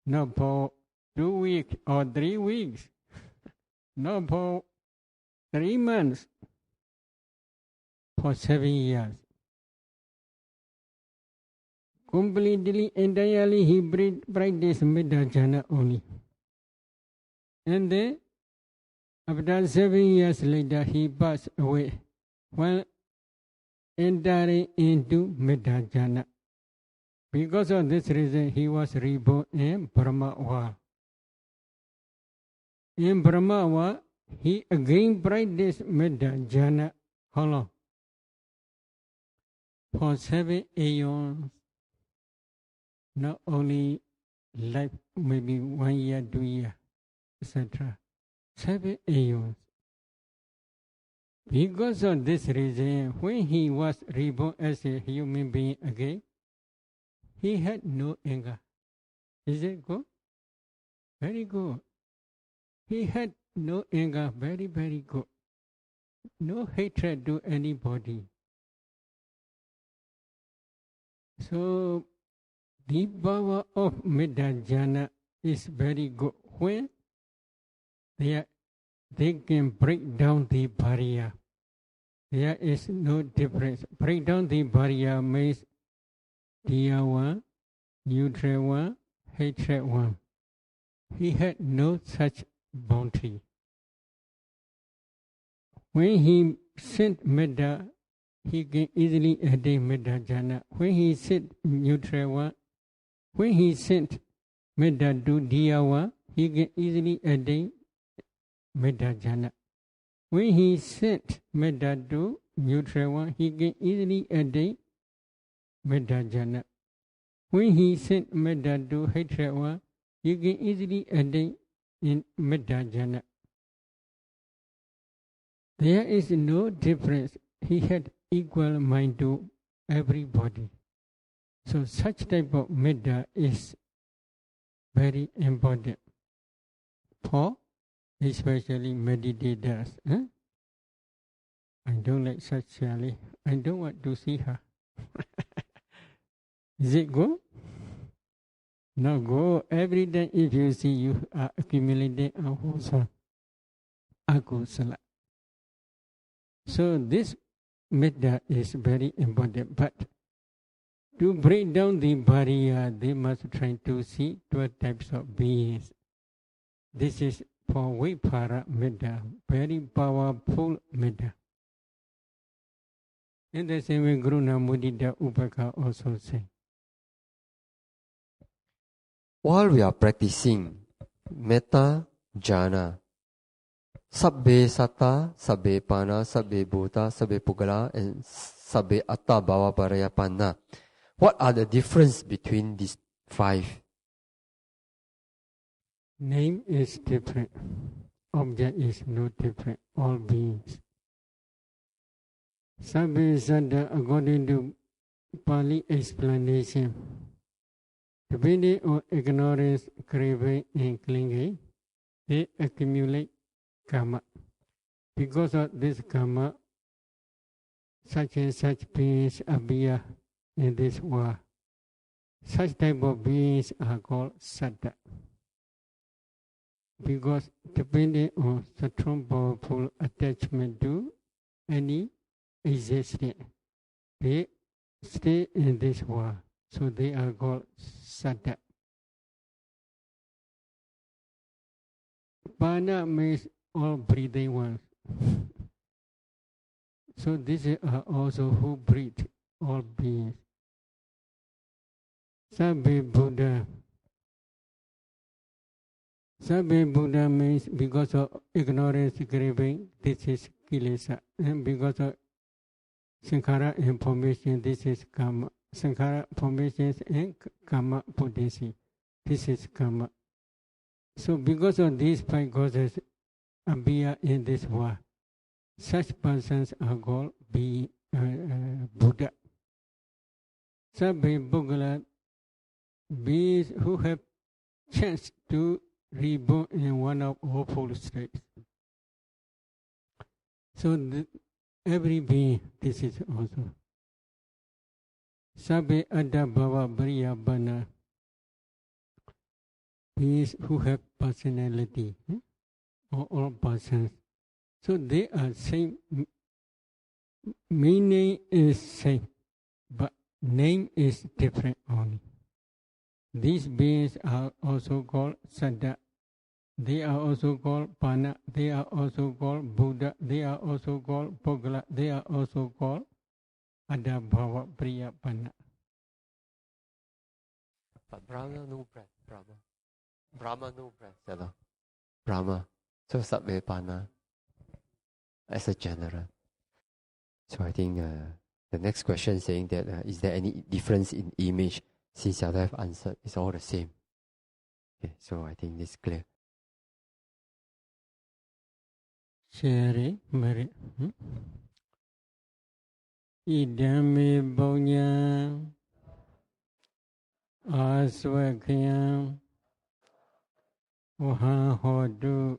Not for 2 weeks or 3 weeks. Not for 3 months. For 7 years. Completely, entirely, he practiced metta jhana only. And then, after 7 years later, he passed away while entering into metta jhana. Because of this reason, he was reborn in Brahma world. In Brahma world, he again practiced metta jhana. How long? For 7 aeons. Not only life, maybe 1 year, 2 years, etc. 7 aeons. Because of this reason, when he was reborn as a human being again, he had no anger. Is it good? Very good. He had no anger, very, very good. No hatred to anybody. So, the power of metta jhana is very good when they can break down the barrier. There is no difference. Break down the barrier means dear one, neutral one, hatred one. He had no such boundary. When he sent metta, he can easily attain metta jhana. When he sent neutral one, when he sent metta to diya one, he can easily attain metta jhana. When he sent metta to neutral one, he can easily attain metta jhana. When he sent metta to hatred one, he can easily attain in metta jhana. There is no difference. He had equal mind to everybody. So such type of metta is very important for especially meditators. I don't like such Shali. I don't want to see her. Is it good? No go. Every time if you see, you are accumulating akusala. So this metta is very important. But to break down the barrier, they must try to see 12 types of beings. This is for Vipara metta, very powerful metta. In the same way, Guru Mudita Upaka also say. While we are practicing metta jhana, sabbe satta, sabbe pana, sabbe bhuta, sabbe pugala, and sabbe atta bhava paraya panna. What are the difference between these 5? Name is different. Object is no different. All beings. Sabbe satta, according to Pali explanation, depending on ignorance, craving, and clinging, they accumulate karma. Because of this karma, such and such beings appear in this world. Such type of beings are called satta. Because depending on strong powerful attachment to any existence, they stay in this world. So they are called satta. Pana means all breathing ones. So these are also who breathe, all beings. Sabbe Buddha. Sabbe Buddha means because of ignorance, craving, this is kilesa. And because of sankhara information, this is karma. Sankhara formations and karma potency. This is karma. So because of these 5 causes appear in this world, such persons are called Buddha. Sabbe Bhugala, beings who have chance to reborn in one of awful states. So every being, this is also. Sabbe Adda Bhava Bhariya Bana, beings who have personality, or all persons. So they are same, meaning is same, but name is different only. These beings are also called Saddha. They are also called Pana. They are also called Buddha. They are also called Pogala. They are also called Adda Bhava Priya Pana. But Brahma no breath, Brahma no breath, Brahma. So sabbe pana as a general. So I think the next question saying that is there any difference in image? Since I have answered, it's all the same. Okay, so I think this is clear. Share Mary. Idame Bonya Aswakhyam Waha Hodu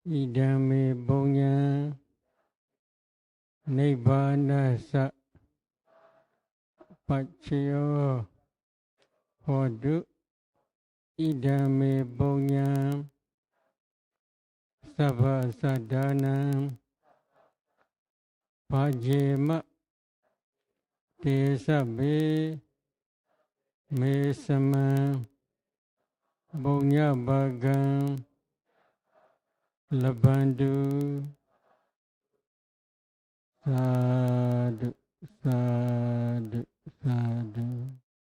Idame Bonya Nibbana Sa Pachayo Hodu Idame Bonya Sabha Sadana Pajema Te Sabbe me sama Bonya Bagam Labandu Sadhu Sadhu Sadhu